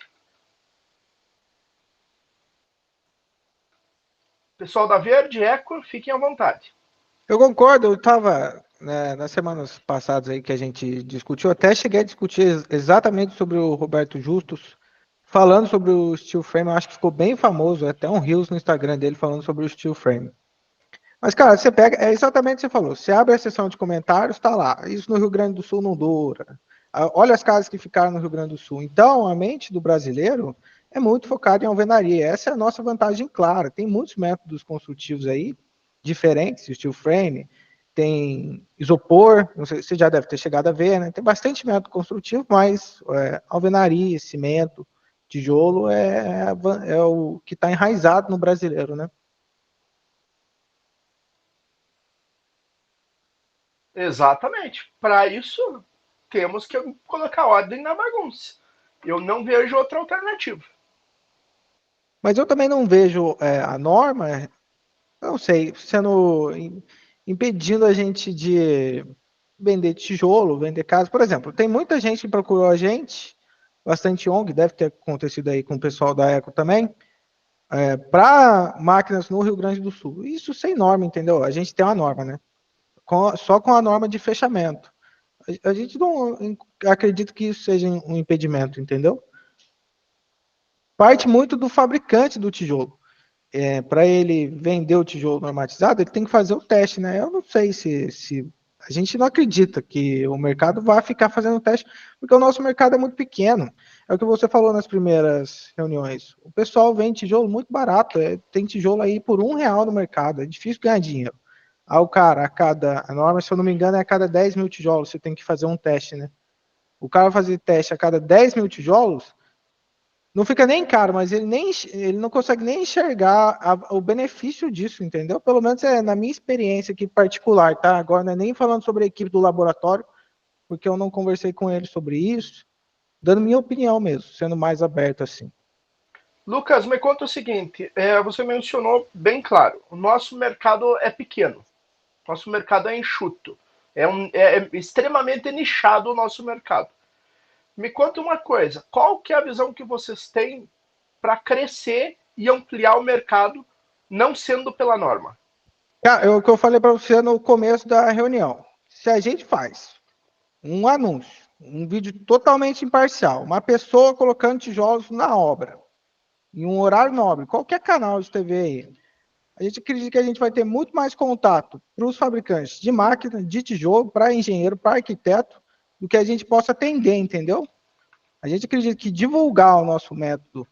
Pessoal da Verde, Eco, fiquem à vontade. Eu concordo, eu estava nas semanas passadas aí que a gente discutiu, até cheguei a discutir exatamente sobre o Roberto Justus, falando sobre o steel frame, eu acho que ficou bem famoso, até um Reels no Instagram dele falando sobre o steel frame. Mas, cara, você pega, é exatamente o que você falou, você abre a seção de comentários, tá lá, isso no Rio Grande do Sul não dura, olha as casas que ficaram no Rio Grande do Sul. Então, a mente do brasileiro é muito focada em alvenaria, essa é a nossa vantagem clara, tem muitos métodos construtivos aí, diferentes, steel frame, tem isopor, não sei, você já deve ter chegado a ver, né? Tem bastante método construtivo, mas alvenaria, cimento, tijolo é o que está enraizado no brasileiro, né? Exatamente. Para isso, temos que colocar ordem na bagunça. Eu não vejo outra alternativa. Mas eu também não vejo a norma, não sei, impedindo a gente de vender tijolo, vender casa. Por exemplo, tem muita gente que procurou a gente, bastante ONG, deve ter acontecido aí com o pessoal da Eco também, para máquinas no Rio Grande do Sul. Isso sem norma, entendeu? A gente tem uma norma, né? Só com a norma de fechamento. A gente não acredita que isso seja um impedimento, entendeu? Parte muito do fabricante do tijolo. Para ele vender o tijolo normatizado, ele tem que fazer o teste, né? Eu não sei se a gente não acredita que o mercado vai ficar fazendo teste, porque o nosso mercado é muito pequeno. É o que você falou nas primeiras reuniões. O pessoal vende tijolo muito barato, tem tijolo aí por R$ 1 no mercado, é difícil ganhar dinheiro. Aí o cara, a norma, se eu não me engano, é a cada 10 mil tijolos, você tem que fazer um teste, né? O cara fazer teste a cada 10 mil tijolos, não fica nem caro, mas ele não consegue nem enxergar o benefício disso, entendeu? Pelo menos na minha experiência aqui particular, tá? Agora não é nem falando sobre a equipe do laboratório, porque eu não conversei com ele sobre isso, dando minha opinião mesmo, sendo mais aberto assim. Lucas, me conta o seguinte, você mencionou bem claro, o nosso mercado é pequeno, nosso mercado é enxuto, é extremamente nichado o nosso mercado. Me conta uma coisa, qual que é a visão que vocês têm para crescer e ampliar o mercado, não sendo pela norma? É o que eu falei para você no começo da reunião. Se a gente faz um anúncio, um vídeo totalmente imparcial, uma pessoa colocando tijolos na obra, em um horário nobre, qualquer canal de TV aí, a gente acredita que a gente vai ter muito mais contato para os fabricantes de máquina, de tijolo, para engenheiro, para arquiteto, do que a gente possa atender, entendeu? A gente acredita que divulgar o nosso método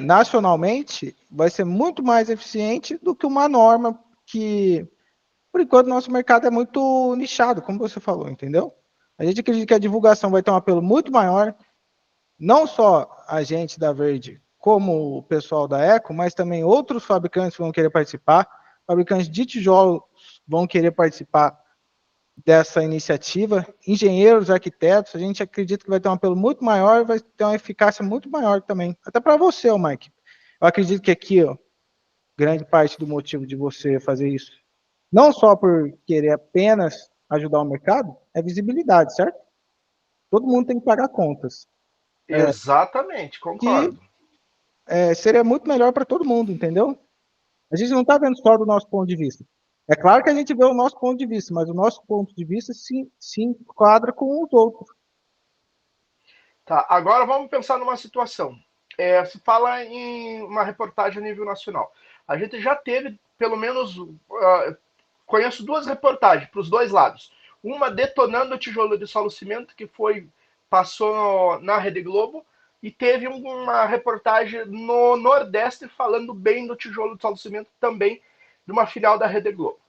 nacionalmente vai ser muito mais eficiente do que uma norma que, por enquanto, nosso mercado é muito nichado, como você falou, entendeu? A gente acredita que a divulgação vai ter um apelo muito maior, não só a gente da Verde, como o pessoal da Eco, mas também outros fabricantes vão querer participar, fabricantes de tijolos vão querer participar dessa iniciativa, engenheiros, arquitetos, a gente acredita que vai ter um apelo muito maior, vai ter uma eficácia muito maior também, até para você, Mike. Eu acredito que aqui, grande parte do motivo de você fazer isso, não só por querer apenas ajudar o mercado, é visibilidade, certo? Todo mundo tem que pagar contas. Exatamente, Que concordo. seria muito melhor para todo mundo, entendeu? A gente não está vendo só do nosso ponto de vista. É claro que a gente vê o nosso ponto de vista, mas o nosso ponto de vista se enquadra com os outros. Tá, agora vamos pensar numa situação. Se fala em uma reportagem a nível nacional. A gente já teve, pelo menos, conheço duas reportagens para os dois lados. Uma detonando o tijolo de solo cimento, que passou na Rede Globo, e teve uma reportagem no Nordeste falando bem do tijolo de solo cimento, também de uma filial da Rede Globo.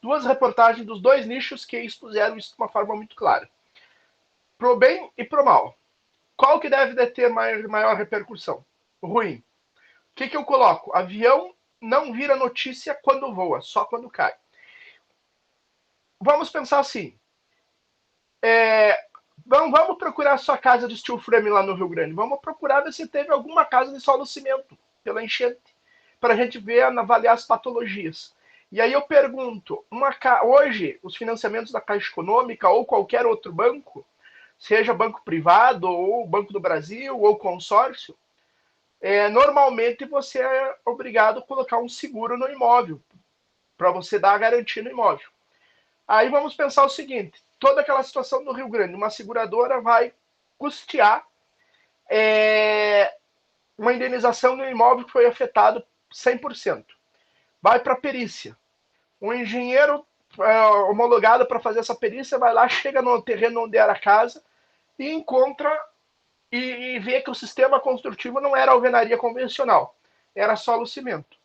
Duas reportagens dos dois nichos que expuseram isso de uma forma muito clara. Pro bem e pro mal. Qual que deve ter maior repercussão? Ruim. O que eu coloco? Avião não vira notícia quando voa, só quando cai. Vamos pensar assim. Vamos procurar a sua casa de steel frame lá no Rio Grande. Vamos procurar ver se teve alguma casa de solo cimento pela enchente, para a gente ver, avaliar as patologias. E aí eu pergunto, hoje os financiamentos da Caixa Econômica ou qualquer outro banco, seja banco privado ou Banco do Brasil ou consórcio, normalmente você é obrigado a colocar um seguro no imóvel para você dar a garantia no imóvel. Aí vamos pensar o seguinte: toda aquela situação do Rio Grande, uma seguradora vai custear uma indenização no imóvel que foi afetado 100%. Vai para a perícia. Um engenheiro homologado para fazer essa perícia vai lá, chega no terreno onde era a casa e encontra e vê que o sistema construtivo não era alvenaria convencional, era solo cimento.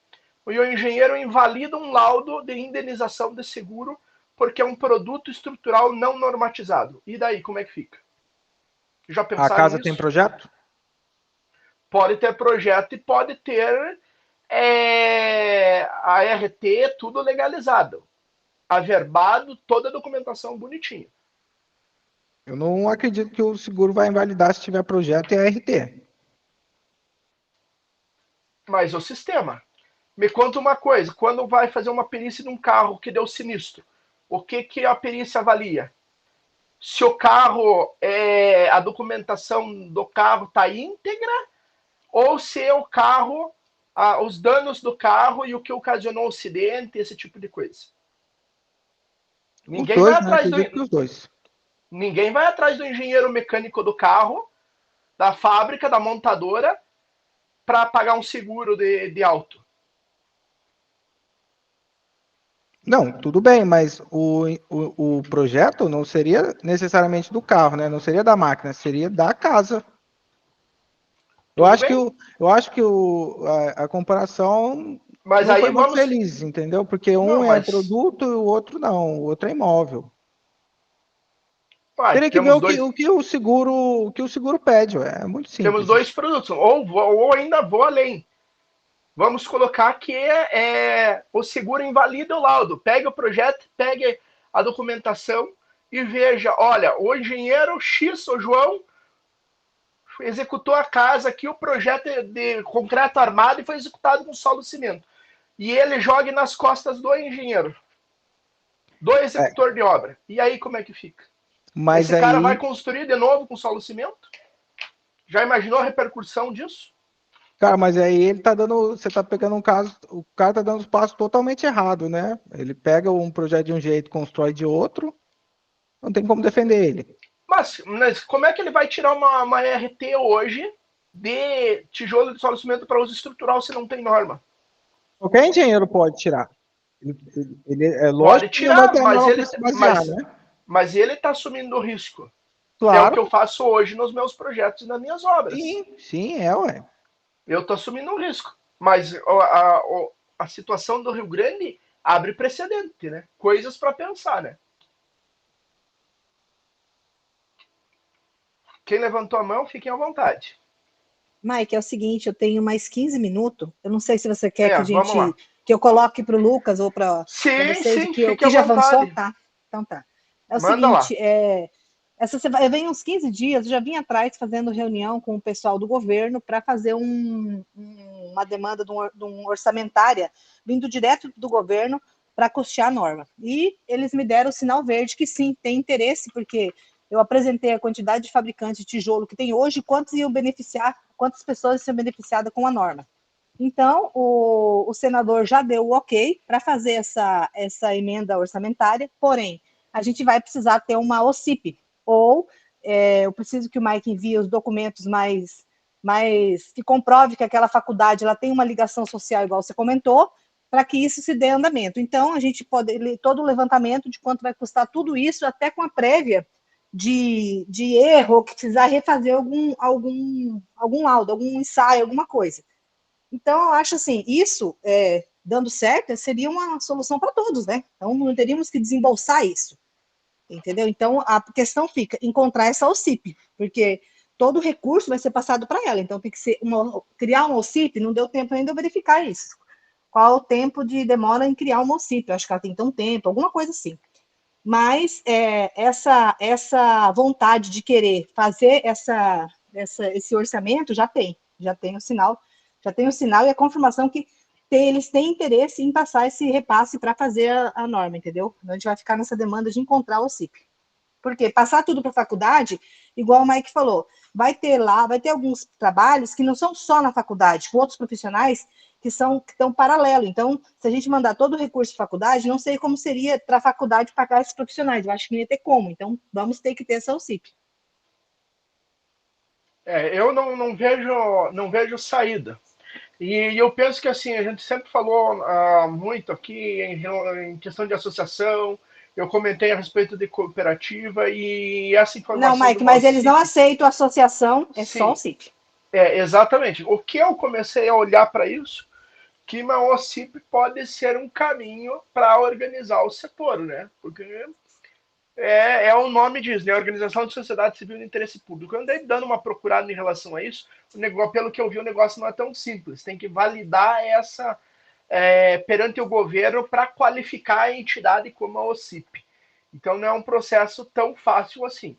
E o engenheiro invalida um laudo de indenização de seguro porque é um produto estrutural não normatizado. E daí, como é que fica? Já A pensaram casa tem nisso? projeto? Pode ter projeto e pode ter a RT tudo legalizado, averbado, toda a documentação bonitinha. Eu não acredito que o seguro vai invalidar se tiver projeto e ART. Mas o sistema. Me conta uma coisa, quando vai fazer uma perícia num carro que deu sinistro, o que a perícia avalia? Se o carro, a documentação do carro está íntegra, ou se o carro, os danos do carro e o que ocasionou o acidente, esse tipo de coisa. Os Ninguém vai dois, né? atrás do, Acredito que os dois. ninguém vai atrás do engenheiro mecânico do carro, da fábrica, da montadora, para pagar um seguro de auto. Não, tudo bem, mas o projeto não seria necessariamente do carro, né? Não seria da máquina, seria da casa. Eu Tudo acho que, bem? eu acho que a comparação Mas não aí foi muito vamos. feliz, entendeu? Porque um Não, é mas. produto e o outro não, o outro é imóvel. Uai, Teria que ver temos dois. o que o seguro pede, ué. É muito Temos simples dois isso. produtos. Ou ainda vou além. Vamos colocar que o seguro invalida o laudo. Pegue o projeto, pegue a documentação e veja, olha, o engenheiro X, o João, executou a casa aqui, o projeto de concreto armado e foi executado com solo cimento. E ele joga nas costas do engenheiro, do É, executor de obra. E aí como é que fica? mas Esse cara vai aí, construir de novo com solo cimento? Já imaginou a repercussão disso? cara, mas aí ele tá dando, você tá pegando um caso, o cara tá dando os passos totalmente errado, né? Ele pega um projeto de um jeito, constrói de outro, não tem como defender ele. Mas como é que ele vai tirar uma RT hoje de tijolo de solo cimento para uso estrutural se não tem norma? Qualquer engenheiro pode tirar. É Pode lógico que não vai tirar, ter a norma para se basear, né? mas ele está assumindo o risco. É o que Claro, eu faço hoje nos meus projetos e nas minhas obras. sim, ué. Eu estou assumindo um risco. Mas a situação do Rio Grande abre precedente, né? Coisas para pensar, né? Quem levantou a mão, fiquem à vontade. Mike, é o seguinte, eu tenho mais 15 minutos. Eu não sei se você quer que a Vamos lá. gente que eu coloque para o Lucas ou para Sim, vocês o sim, que, o fique à que já avançou, vontade. tá? Então tá. É o Manda lá. seguinte, eu venho uns 15 dias, eu já vim atrás fazendo reunião com o pessoal do governo para fazer uma demanda de um orçamentária vindo direto do governo para custear a norma. E eles me deram o sinal verde que sim, tem interesse, porque eu apresentei a quantidade de fabricantes de tijolo que tem hoje, quantas pessoas são beneficiadas com a norma. Então, o senador já deu o ok para fazer essa emenda orçamentária, porém, a gente vai precisar ter uma OCIP, ou eu preciso que o Mike envie os documentos mais que comprove que aquela faculdade ela tem uma ligação social, igual você comentou, para que isso se dê andamento. Então, a gente pode ler todo o levantamento de quanto vai custar tudo isso, até com a prévia de erro, que precisar refazer algum laudo, algum ensaio, alguma coisa. Então, eu acho assim, isso, dando certo, seria uma solução para todos, né? Então, não teríamos que desembolsar isso, entendeu? Então, a questão fica encontrar essa OCIP, porque todo recurso vai ser passado para ela. Então, tem que criar uma OCIP, não deu tempo ainda de verificar isso. Qual o tempo de demora em criar uma OCIP? Eu acho que ela tem que ter um tempo, alguma coisa assim. Mas essa vontade de querer fazer esse orçamento já tem o sinal, e a confirmação que eles têm interesse em passar esse repasse para fazer a norma, entendeu? Então, a gente vai ficar nessa demanda de encontrar o CIP. Porque passar tudo para a faculdade, igual o Mike falou, vai ter alguns trabalhos que não são só na faculdade, com outros profissionais que estão paralelo. Então, se a gente mandar todo o recurso para a faculdade, não sei como seria para a faculdade pagar esses profissionais. Eu acho que não ia ter como. Então, vamos ter que ter essa OCIP. Eu não vejo saída. E eu penso que assim, a gente sempre falou muito aqui em questão de associação, eu comentei a respeito de cooperativa e essa Não, informação de Mike, uma mas eles não OCIP, aceitam associação, é só o sim, CIP. exatamente. O que eu comecei a olhar para isso, que uma OCIP pode ser um caminho para organizar o setor, né? Porque o nome diz, né? Organização de Sociedade Civil de Interesse Público. Eu andei dando uma procurada em relação a isso. Pelo que eu vi, o negócio não é tão simples. Tem que validar essa perante o governo para qualificar a entidade como a OCIP. Então não é um processo tão fácil assim.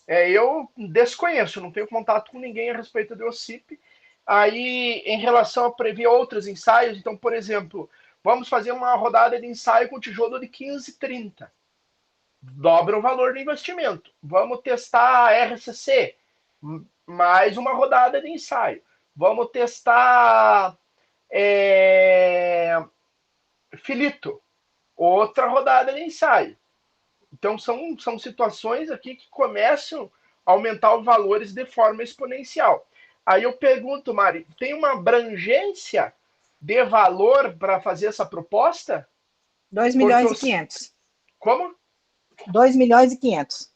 Eu desconheço, não tenho contato com ninguém a respeito do OCIP. Aí, em relação a prever outros ensaios, então, por exemplo, vamos fazer uma rodada de ensaio com tijolo de 15,30. Dobra o valor do investimento. Vamos testar a RCC, mais uma rodada de ensaio. Vamos testar filito, outra rodada de ensaio. Então, são situações aqui que começam a aumentar os valores de forma exponencial. Aí eu pergunto, Mari, tem uma abrangência de valor para fazer essa proposta? 2 milhões e 500. Como? 2 milhões e 500.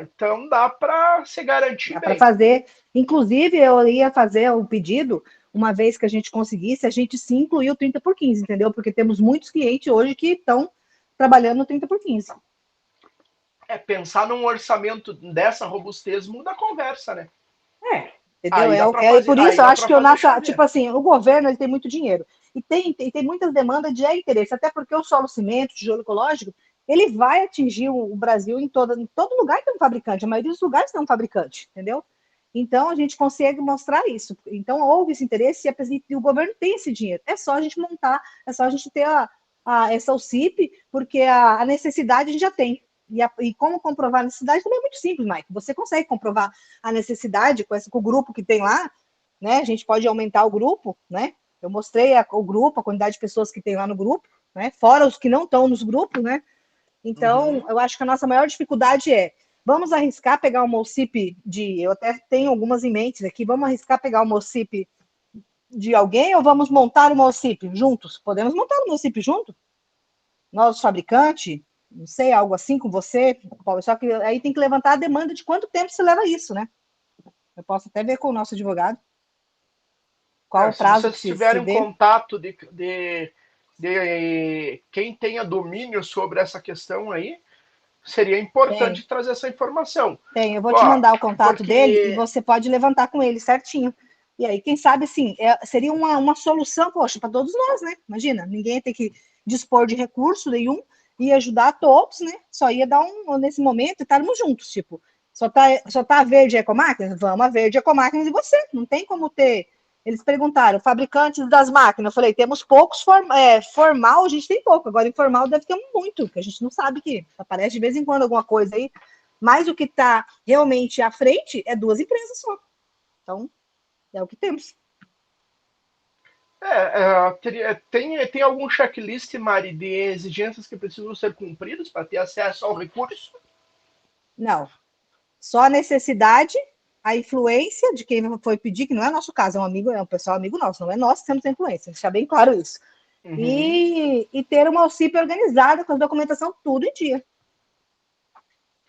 Então dá para se garantir. Dá para fazer. Inclusive, eu ia fazer o pedido, uma vez que a gente conseguisse, a gente sim incluiu 30 por 15, entendeu? Porque temos muitos clientes hoje que estão trabalhando no 30 por 15. Pensar num orçamento dessa robustez muda a conversa, né? Entendeu? Por isso eu acho que o nosso, tipo assim, o governo ele tem muito dinheiro e tem muitas demandas de interesse, até porque o solo cimento, tijolo ecológico, ele vai atingir o Brasil em todo lugar tem um fabricante, a maioria dos lugares tem um fabricante, entendeu? Então a gente consegue mostrar isso. Então houve esse interesse e o governo tem esse dinheiro. É só a gente montar, é só a gente ter essa OCIP, porque a necessidade a gente já tem. E como comprovar a necessidade também é muito simples, Mike. Você consegue comprovar a necessidade com o grupo que tem lá, né? A gente pode aumentar o grupo, né? Eu mostrei o grupo, a quantidade de pessoas que tem lá no grupo, né? Fora os que não estão nos grupos, né? Então, eu acho que a nossa maior dificuldade vamos arriscar pegar uma OCIP eu até tenho algumas em mente aqui, vamos arriscar pegar uma OCIP de alguém ou vamos montar uma OCIP juntos? Podemos montar uma OCIP junto? Nós, fabricante, não sei, algo assim com você, Paulo, só que aí tem que levantar a demanda de quanto tempo se leva isso, né? Eu posso até ver com o nosso advogado qual o prazo que se tiver um contato de quem tenha domínio sobre essa questão aí, seria importante trazer essa informação. Eu vou te mandar o contato dele e você pode levantar com ele certinho. E aí, quem sabe, assim, seria uma solução, poxa, para todos nós, né? Imagina, ninguém ia ter que dispor de recurso nenhum, ia ajudar a todos, né? Só ia dar nesse momento, estarmos juntos, tipo, só tá a Verde Ecomáquinas? Vamos a Verde Ecomáquinas e você. Não tem como ter. Eles perguntaram, fabricantes das máquinas. Eu falei, temos poucos, formal a gente tem pouco, agora informal deve ter muito, que a gente não sabe que aparece de vez em quando alguma coisa aí, mas o que está realmente à frente é 2 empresas só. Então, é o que temos. Tem algum checklist, Mari, de exigências que precisam ser cumpridas para ter acesso ao recurso? Não. Só a necessidade, a influência de quem foi pedir, que não é nosso caso, é um pessoal amigo nosso, não é nós que temos influência, deixar bem claro isso. E ter uma OCIP organizada com a documentação tudo em dia.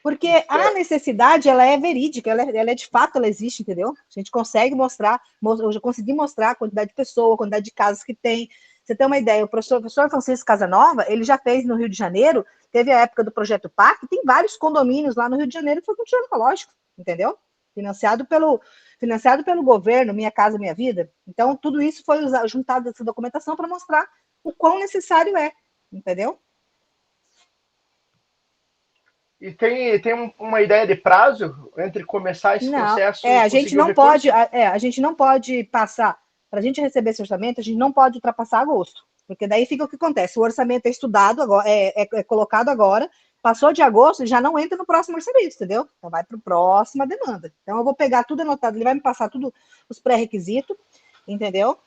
Porque a necessidade, ela é verídica, ela é de fato, ela existe, entendeu? A gente consegue mostrar, eu já consegui mostrar a quantidade de pessoas, a quantidade de casas que tem. Você tem uma ideia, o professor Francisco Casanova, ele já fez no Rio de Janeiro, teve a época do Projeto PAC, tem vários condomínios lá no Rio de Janeiro que foi com tijolo ecológico, entendeu? Financiado pelo governo, Minha Casa Minha Vida. Então, tudo isso foi juntado nessa documentação para mostrar o quão necessário é, entendeu? E tem uma ideia de prazo entre começar esse processo e a gente não pode passar, para a gente receber esse orçamento, a gente não pode ultrapassar agosto, porque daí fica o que acontece, o orçamento é estudado, agora, é colocado agora, passou de agosto, já não entra no próximo orçamento, entendeu? Então vai para a próxima demanda. Então eu vou pegar tudo anotado, ele vai me passar tudo os pré-requisitos, entendeu?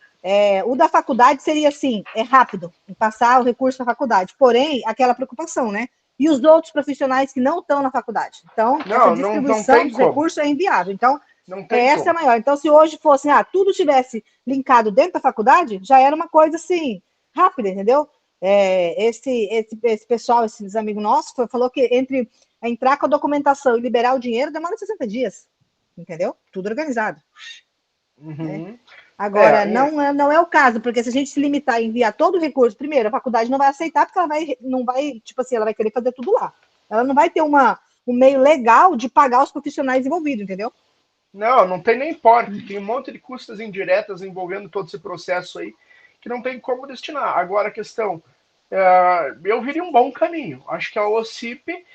O da faculdade seria assim, rápido, passar o recurso para a faculdade, porém, aquela preocupação, né? E os outros profissionais que não estão na faculdade. Então, essa distribuição dos recursos é inviável. Então, essa é a maior. Então, se hoje fosse, tudo tivesse linkado dentro da faculdade, já era uma coisa assim, rápida, entendeu? Esse pessoal, esses amigos nossos, falou que entre entrar com a documentação e liberar o dinheiro demora 60 dias. Entendeu? Tudo organizado. Né? Agora, não é o caso, porque se a gente se limitar a enviar todo o recurso, primeiro, a faculdade não vai aceitar, porque ela não vai, tipo assim, ela vai querer fazer tudo lá. Ela não vai ter um meio legal de pagar os profissionais envolvidos, entendeu? Não tem nem porte. Tem um monte de custas indiretas envolvendo todo esse processo aí, que não tem como destinar. Agora, a questão, eu viria um bom caminho. Acho que a OCIP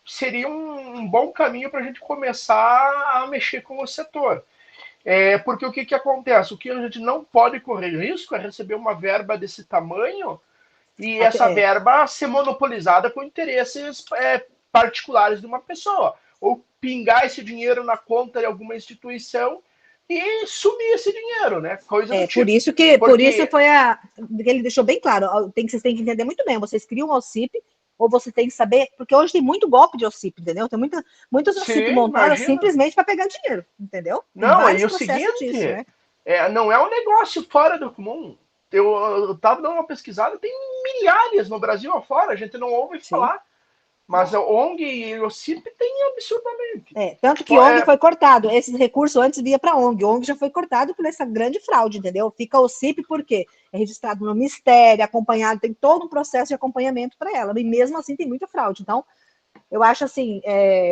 seria um bom caminho para a gente começar a mexer com o setor. Porque o que acontece? O que a gente não pode correr risco é receber uma verba desse tamanho e essa verba ser monopolizada com interesses particulares de uma pessoa. Ou pingar esse dinheiro na conta de alguma instituição e sumir esse dinheiro, né? Coisa do tipo. Por isso foi ele deixou bem claro, vocês têm que entender muito bem, vocês criam um OCIP, ou você tem que saber, porque hoje tem muito golpe de OCIP, entendeu? Tem muitas OCIP montadas simplesmente para pegar dinheiro, entendeu? Não, e o seguinte, disso, né? Não é um negócio fora do comum. Eu estava dando uma pesquisada, tem milhares no Brasil afora, a gente não ouve falar. Mas a ONG e o OCIP tem absurdamente. Tanto que ONG foi cortado. Esses recursos antes via para ONG. ONG já foi cortado por essa grande fraude, entendeu? Fica o OCIP porque é registrado no Ministério, acompanhado, tem todo um processo de acompanhamento para ela. E mesmo assim tem muita fraude. Então, eu acho assim,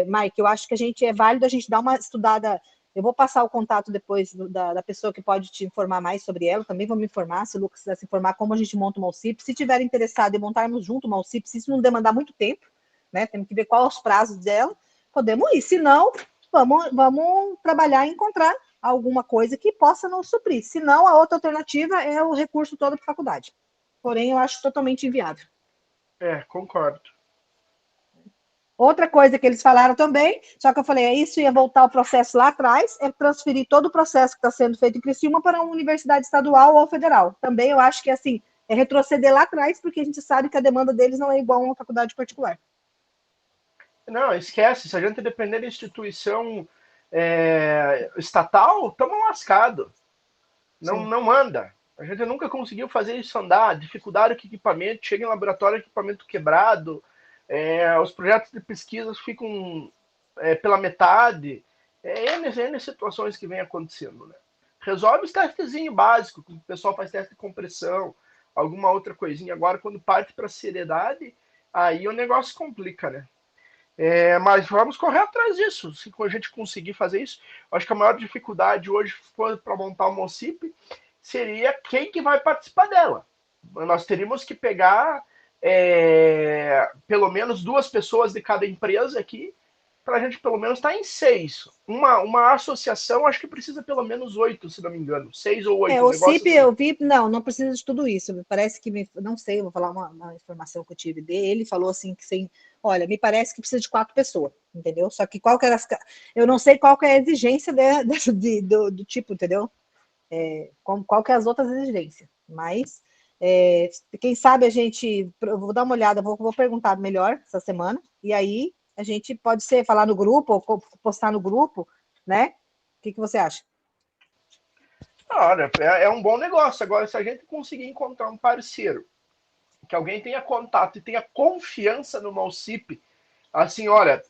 Mike, eu acho que é válido a gente dar uma estudada. Eu vou passar o contato depois da pessoa que pode te informar mais sobre ela. Também vou me informar, se o Lucas quiser se informar, como a gente monta uma OCIP. Se tiver interessado em montarmos junto uma OCIP, se isso não demandar muito tempo, né? Temos que ver quais os prazos dela, podemos ir. Se não, vamos trabalhar e encontrar alguma coisa que possa nos suprir. Se não, a outra alternativa é o recurso todo para a faculdade. Porém, eu acho totalmente inviável. Concordo. Outra coisa que eles falaram também, só que eu falei, isso ia voltar ao processo lá atrás, é transferir todo o processo que está sendo feito em Criciúma para uma universidade estadual ou federal. Também eu acho que assim, é retroceder lá atrás, porque a gente sabe que a demanda deles não é igual a uma faculdade particular. Não, esquece. Se a gente depender da instituição estatal, estamos lascados. Não anda. A gente nunca conseguiu fazer isso andar. Dificuldade com equipamento, chega em laboratório, equipamento quebrado. Os projetos de pesquisa ficam pela metade. N situações que vem acontecendo. Né? Resolve os testezinhos básicos, o pessoal faz teste de compressão, alguma outra coisinha. Agora, quando parte para seriedade, aí o negócio complica, né? Mas vamos correr atrás disso. Se a gente conseguir fazer isso, acho que a maior dificuldade hoje para montar uma OCIP seria quem que vai participar dela. Nós teríamos que pegar pelo menos 2 pessoas de cada empresa aqui, para a gente pelo menos estar em 6. Uma associação, acho que precisa pelo menos 8, se não me engano. 6 ou 8. O CIP assim. Eu vi, não precisa de tudo isso. Parece que, não sei, vou falar uma informação que eu tive dele. Ele falou assim que olha, me parece que precisa de 4 pessoas, entendeu? Só que eu não sei qual que é a exigência do tipo, entendeu? Qual que é as outras exigências. Mas, quem sabe a gente, eu vou dar uma olhada, vou perguntar melhor essa semana, e aí a gente pode falar no grupo, ou postar no grupo, né? O que você acha? Olha, é um bom negócio. Agora, se a gente conseguir encontrar um parceiro, que alguém tenha contato e tenha confiança no OCIP, assim, olha,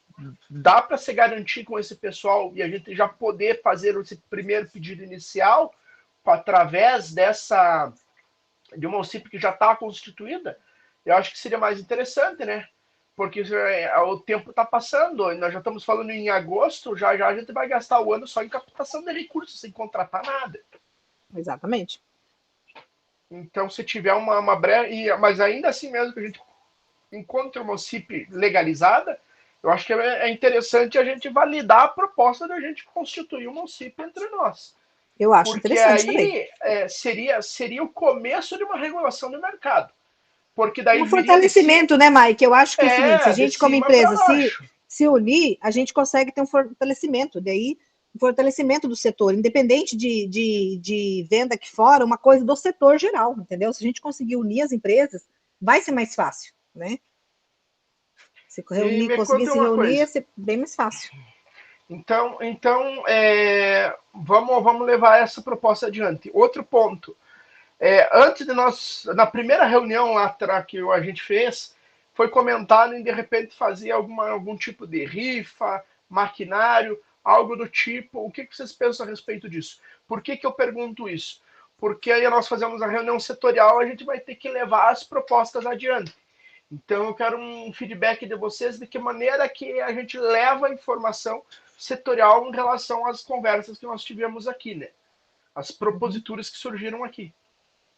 dá para se garantir com esse pessoal e a gente já poder fazer esse primeiro pedido inicial através de uma OCIP que já está constituída, eu acho que seria mais interessante, né? Porque o tempo está passando, nós já estamos falando em agosto, já a gente vai gastar o ano só em captação de recursos, sem contratar nada. Exatamente. Então, se tiver uma breve... Mas ainda assim mesmo que a gente encontre uma OCIP legalizada, eu acho que é interessante a gente validar a proposta da gente constituir uma OCIP entre nós. Eu acho porque interessante aí seria o começo de uma regulação do mercado. Porque daí um fortalecimento, né, Mike? Eu acho que é o seguinte, se a gente como empresa se unir, a gente consegue ter um fortalecimento. Daí, um fortalecimento do setor, independente de venda aqui fora, uma coisa do setor geral, entendeu? Se a gente conseguir unir as empresas, vai ser mais fácil, né? Se conseguir se reunir, vai ser bem mais fácil. Então vamos levar essa proposta adiante. Outro ponto. Antes de nós, na primeira reunião lá que a gente fez, foi comentado em de repente fazer algum tipo de rifa, maquinário, algo do tipo. O que vocês pensam a respeito disso? Por que eu pergunto isso? Porque aí nós fazemos a reunião setorial, a gente vai ter que levar as propostas adiante. Então eu quero um feedback de vocês de que maneira que a gente leva a informação setorial em relação às conversas que nós tivemos aqui, né? As proposituras que surgiram aqui.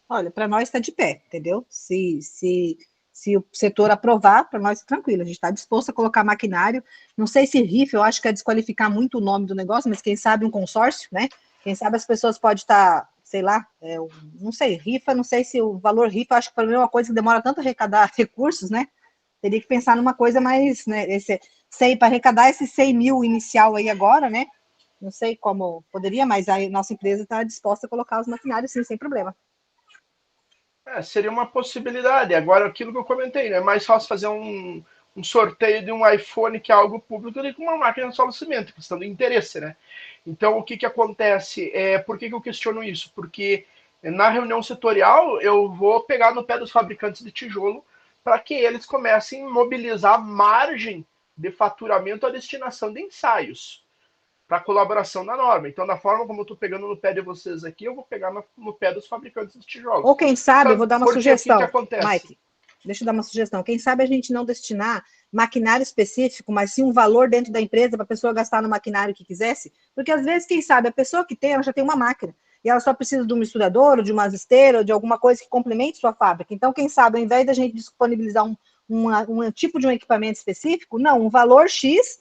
Olha, para nós está de pé, entendeu? Se Se o setor aprovar, para nós é tranquilo, a gente está disposto a colocar maquinário. Não sei se rifa, eu acho que é desqualificar muito o nome do negócio, mas quem sabe um consórcio, né? Quem sabe as pessoas podem estar, sei lá, não sei, rifa, não sei se o valor rifa, acho que para mim é uma coisa que demora tanto a arrecadar recursos, né? Teria que pensar numa coisa mais, né? Para arrecadar esse 100 mil inicial aí agora, né? Não sei como poderia, mas a nossa empresa está disposta a colocar os maquinários, sim, sem problema. Seria uma possibilidade. Agora, aquilo que eu comentei, né? É mais fácil fazer um sorteio de um iPhone, que é algo público, do que uma máquina de solo cimento, questão do interesse, né? Então, o que, que acontece? Por que, que eu questiono isso? Porque na reunião setorial, eu vou pegar no pé dos fabricantes de tijolo para que eles comecem a mobilizar margem de faturamento à destinação de ensaios, para colaboração na norma. Então, da forma como eu estou pegando no pé de vocês aqui, eu vou pegar no pé dos fabricantes de tijolos. Ou quem sabe, eu vou dar uma sugestão, que acontece? Mike, deixa eu dar uma sugestão. Quem sabe a gente não destinar maquinário específico, mas sim um valor dentro da empresa para a pessoa gastar no maquinário que quisesse, porque às vezes, quem sabe, a pessoa que tem, ela já tem uma máquina, e ela só precisa de um misturador, ou de uma esteira, ou de alguma coisa que complemente sua fábrica. Então, quem sabe, ao invés da gente disponibilizar um tipo de um equipamento específico, não, um valor X,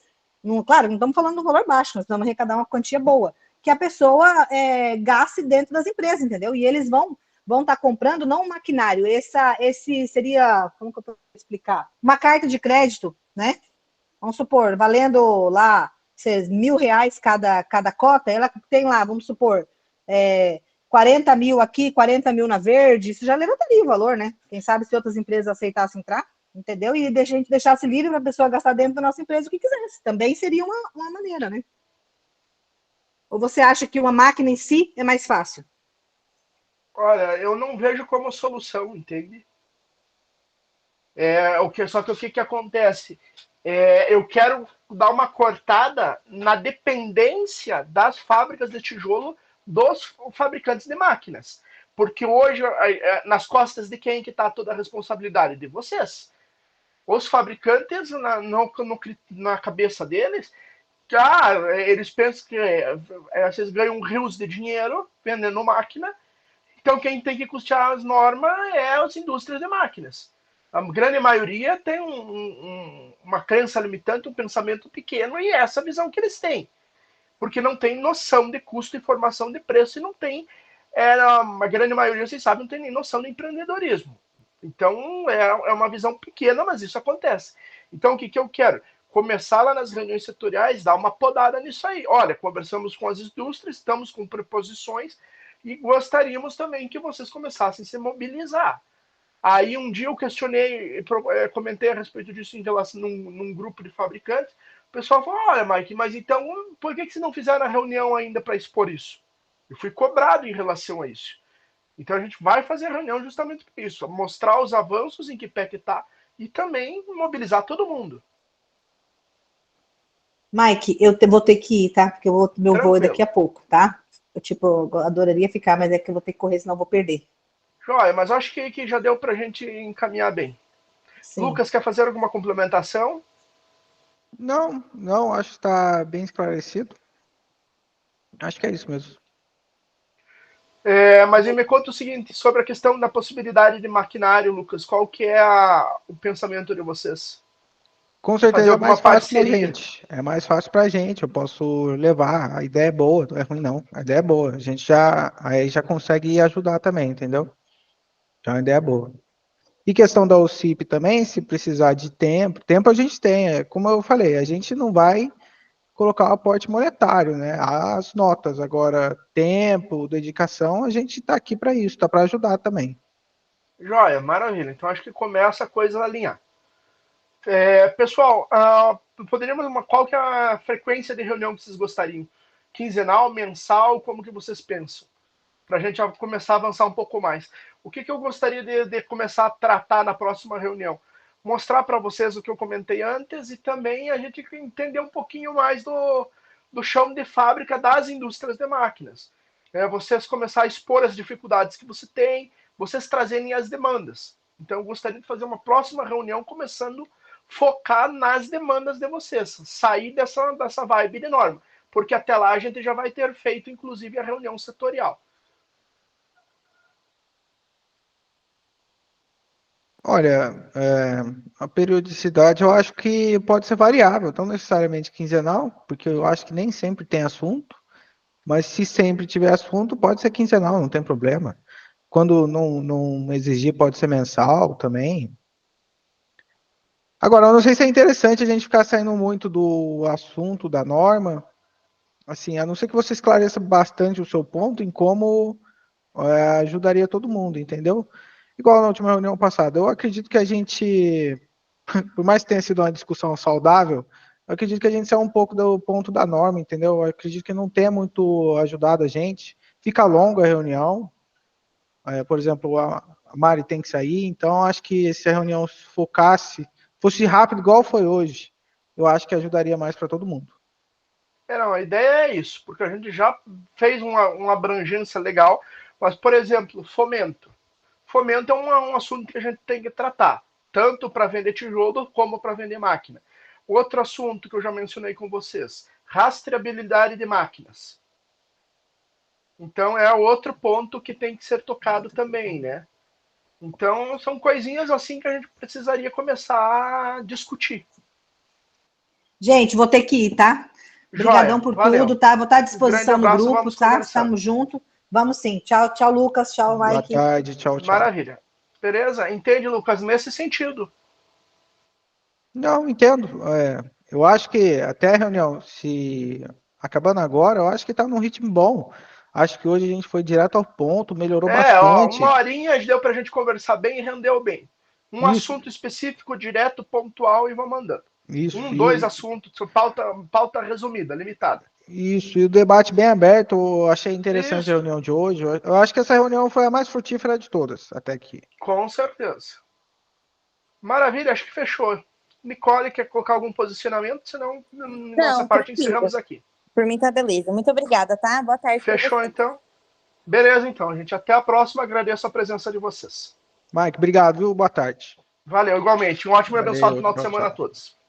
claro, não estamos falando de um valor baixo, nós estamos arrecadar uma quantia boa, que a pessoa gaste dentro das empresas, entendeu? E eles vão estar comprando não um maquinário, esse seria, como que eu posso explicar? Uma carta de crédito, né? Vamos supor, valendo lá R$ 1.000 cada cota, ela tem lá, vamos supor, 40 mil aqui, 40 mil na Verde, isso já levantaria o valor, né? Quem sabe se outras empresas aceitassem entrar, entendeu? E a gente deixasse livre para a pessoa gastar dentro da nossa empresa o que quisesse. Também seria uma maneira, né? Ou você acha que uma máquina em si é mais fácil? Olha, eu não vejo como solução, entende? Só que o que, que acontece? Eu quero dar uma cortada na dependência das fábricas de tijolo dos fabricantes de máquinas. Porque hoje, nas costas de quem que está toda a responsabilidade? De vocês. Os fabricantes, na cabeça deles, eles pensam que vocês ganham rios de dinheiro vendendo máquina, então quem tem que custear as normas é as indústrias de máquinas. A grande maioria tem uma crença limitante, um pensamento pequeno, e é essa visão que eles têm. Porque não tem noção de custo e formação de preço, e não tem, a grande maioria, vocês sabem, não tem nem noção de empreendedorismo. Então, é uma visão pequena, mas isso acontece. Então, o que, que eu quero? Começar lá nas reuniões setoriais, dar uma podada nisso aí. Olha, conversamos com as indústrias, estamos com proposições, e gostaríamos também que vocês começassem a se mobilizar. Aí um dia eu questionei, comentei a respeito disso em relação num grupo de fabricantes. O pessoal falou: olha, Mike, mas então por que vocês não fizeram a reunião ainda para expor isso? Eu fui cobrado em relação a isso. Então a gente vai fazer a reunião justamente por isso, mostrar os avanços, em que pé que está, e também mobilizar todo mundo. Mike, vou ter que ir, tá? Porque meu voo é daqui a pouco, tá? Eu adoraria ficar, mas é que eu vou ter que correr, senão eu vou perder. Joia, mas acho que já deu para a gente encaminhar bem. Sim. Lucas, quer fazer alguma complementação? Não, acho que está bem esclarecido. Acho que é isso mesmo. Mas me conta o seguinte, sobre a questão da possibilidade de maquinário, Lucas, qual que é o pensamento de vocês? Com certeza é mais fácil pra gente. É mais fácil pra gente. Eu posso levar. A ideia é boa, não é ruim não. A ideia é boa. A gente já consegue ajudar também, entendeu? Já a ideia é boa. E questão da OCIP também, se precisar de tempo a gente tem. Como eu falei, a gente não vai colocar o aporte monetário, né? As notas. Agora, tempo, dedicação, a gente está aqui para isso, está para ajudar também. Joia, maravilha. Então acho que começa a coisa a alinhar. Pessoal, qual que é a frequência de reunião que vocês gostariam? Quinzenal, mensal, como que vocês pensam? Para a gente já começar a avançar um pouco mais. O que eu gostaria de começar a tratar na próxima reunião? Mostrar para vocês o que eu comentei antes e também a gente entender um pouquinho mais do chão de fábrica das indústrias de máquinas. Vocês começar a expor as dificuldades que você tem, vocês trazerem as demandas. Então eu gostaria de fazer uma próxima reunião começando a focar nas demandas de vocês, sair dessa vibe de norma, porque até lá a gente já vai ter feito inclusive a reunião setorial. Olha, a periodicidade eu acho que pode ser variável, não necessariamente quinzenal, porque eu acho que nem sempre tem assunto, mas se sempre tiver assunto, pode ser quinzenal, não tem problema. Quando não exigir, pode ser mensal também. Agora, eu não sei se é interessante a gente ficar saindo muito do assunto da norma, assim, a não ser que você esclareça bastante o seu ponto em como ajudaria todo mundo, entendeu? Igual na última reunião passada, eu acredito que a gente, por mais que tenha sido uma discussão saudável, eu acredito que a gente saiu um pouco do ponto da norma, entendeu? Eu acredito que não tenha muito ajudado a gente. Fica longa a reunião, por exemplo, a Mari tem que sair, então acho que se a reunião fosse rápido igual foi hoje, eu acho que ajudaria mais para todo mundo. Não, a ideia é isso, porque a gente já fez uma abrangência legal, mas, por exemplo, fomento. Fomento é um assunto que a gente tem que tratar, tanto para vender tijolo como para vender máquina. Outro assunto que eu já mencionei com vocês, rastreabilidade de máquinas. Então é outro ponto que tem que ser tocado também, né? Então são coisinhas assim que a gente precisaria começar a discutir. Gente, vou ter que ir, tá? Obrigadão Joia, por valeu. tudo, tá? Vou estar à Grande disposição no abraço, grupo, vamos tá? conversando. Estamos juntos. Vamos sim. Tchau, tchau, Lucas. Tchau, Boa Mike. tarde, tchau, tchau. Maravilha. Beleza? Entende, Lucas? Nesse sentido. Não, entendo. Eu acho que até a reunião, se acabando agora, eu acho que está num ritmo bom. Acho que hoje a gente foi direto ao ponto, melhorou Ó, bastante. uma horinha deu pra gente conversar bem e rendeu bem. Um Isso, assunto específico, direto, pontual e vamos mandando. isso, Dois assuntos, pauta resumida, limitada. isso. E o debate bem aberto, eu achei interessante a Isso, reunião de hoje. Eu acho que essa reunião foi a mais frutífera de todas, até aqui. com certeza. Maravilha, acho que fechou. Nicole, quer colocar algum posicionamento? Senão, nossa Não, parte, tranquilo. encerramos aqui. Por mim tá beleza. Muito obrigada, tá? Boa tarde para Fechou, você. então? Beleza, então, gente. Até a próxima. Agradeço a presença de vocês. Mike, obrigado, viu? Boa tarde. Valeu, igualmente. Um ótimo e abençoado Valeu, final de tchau, semana a tchau. todos.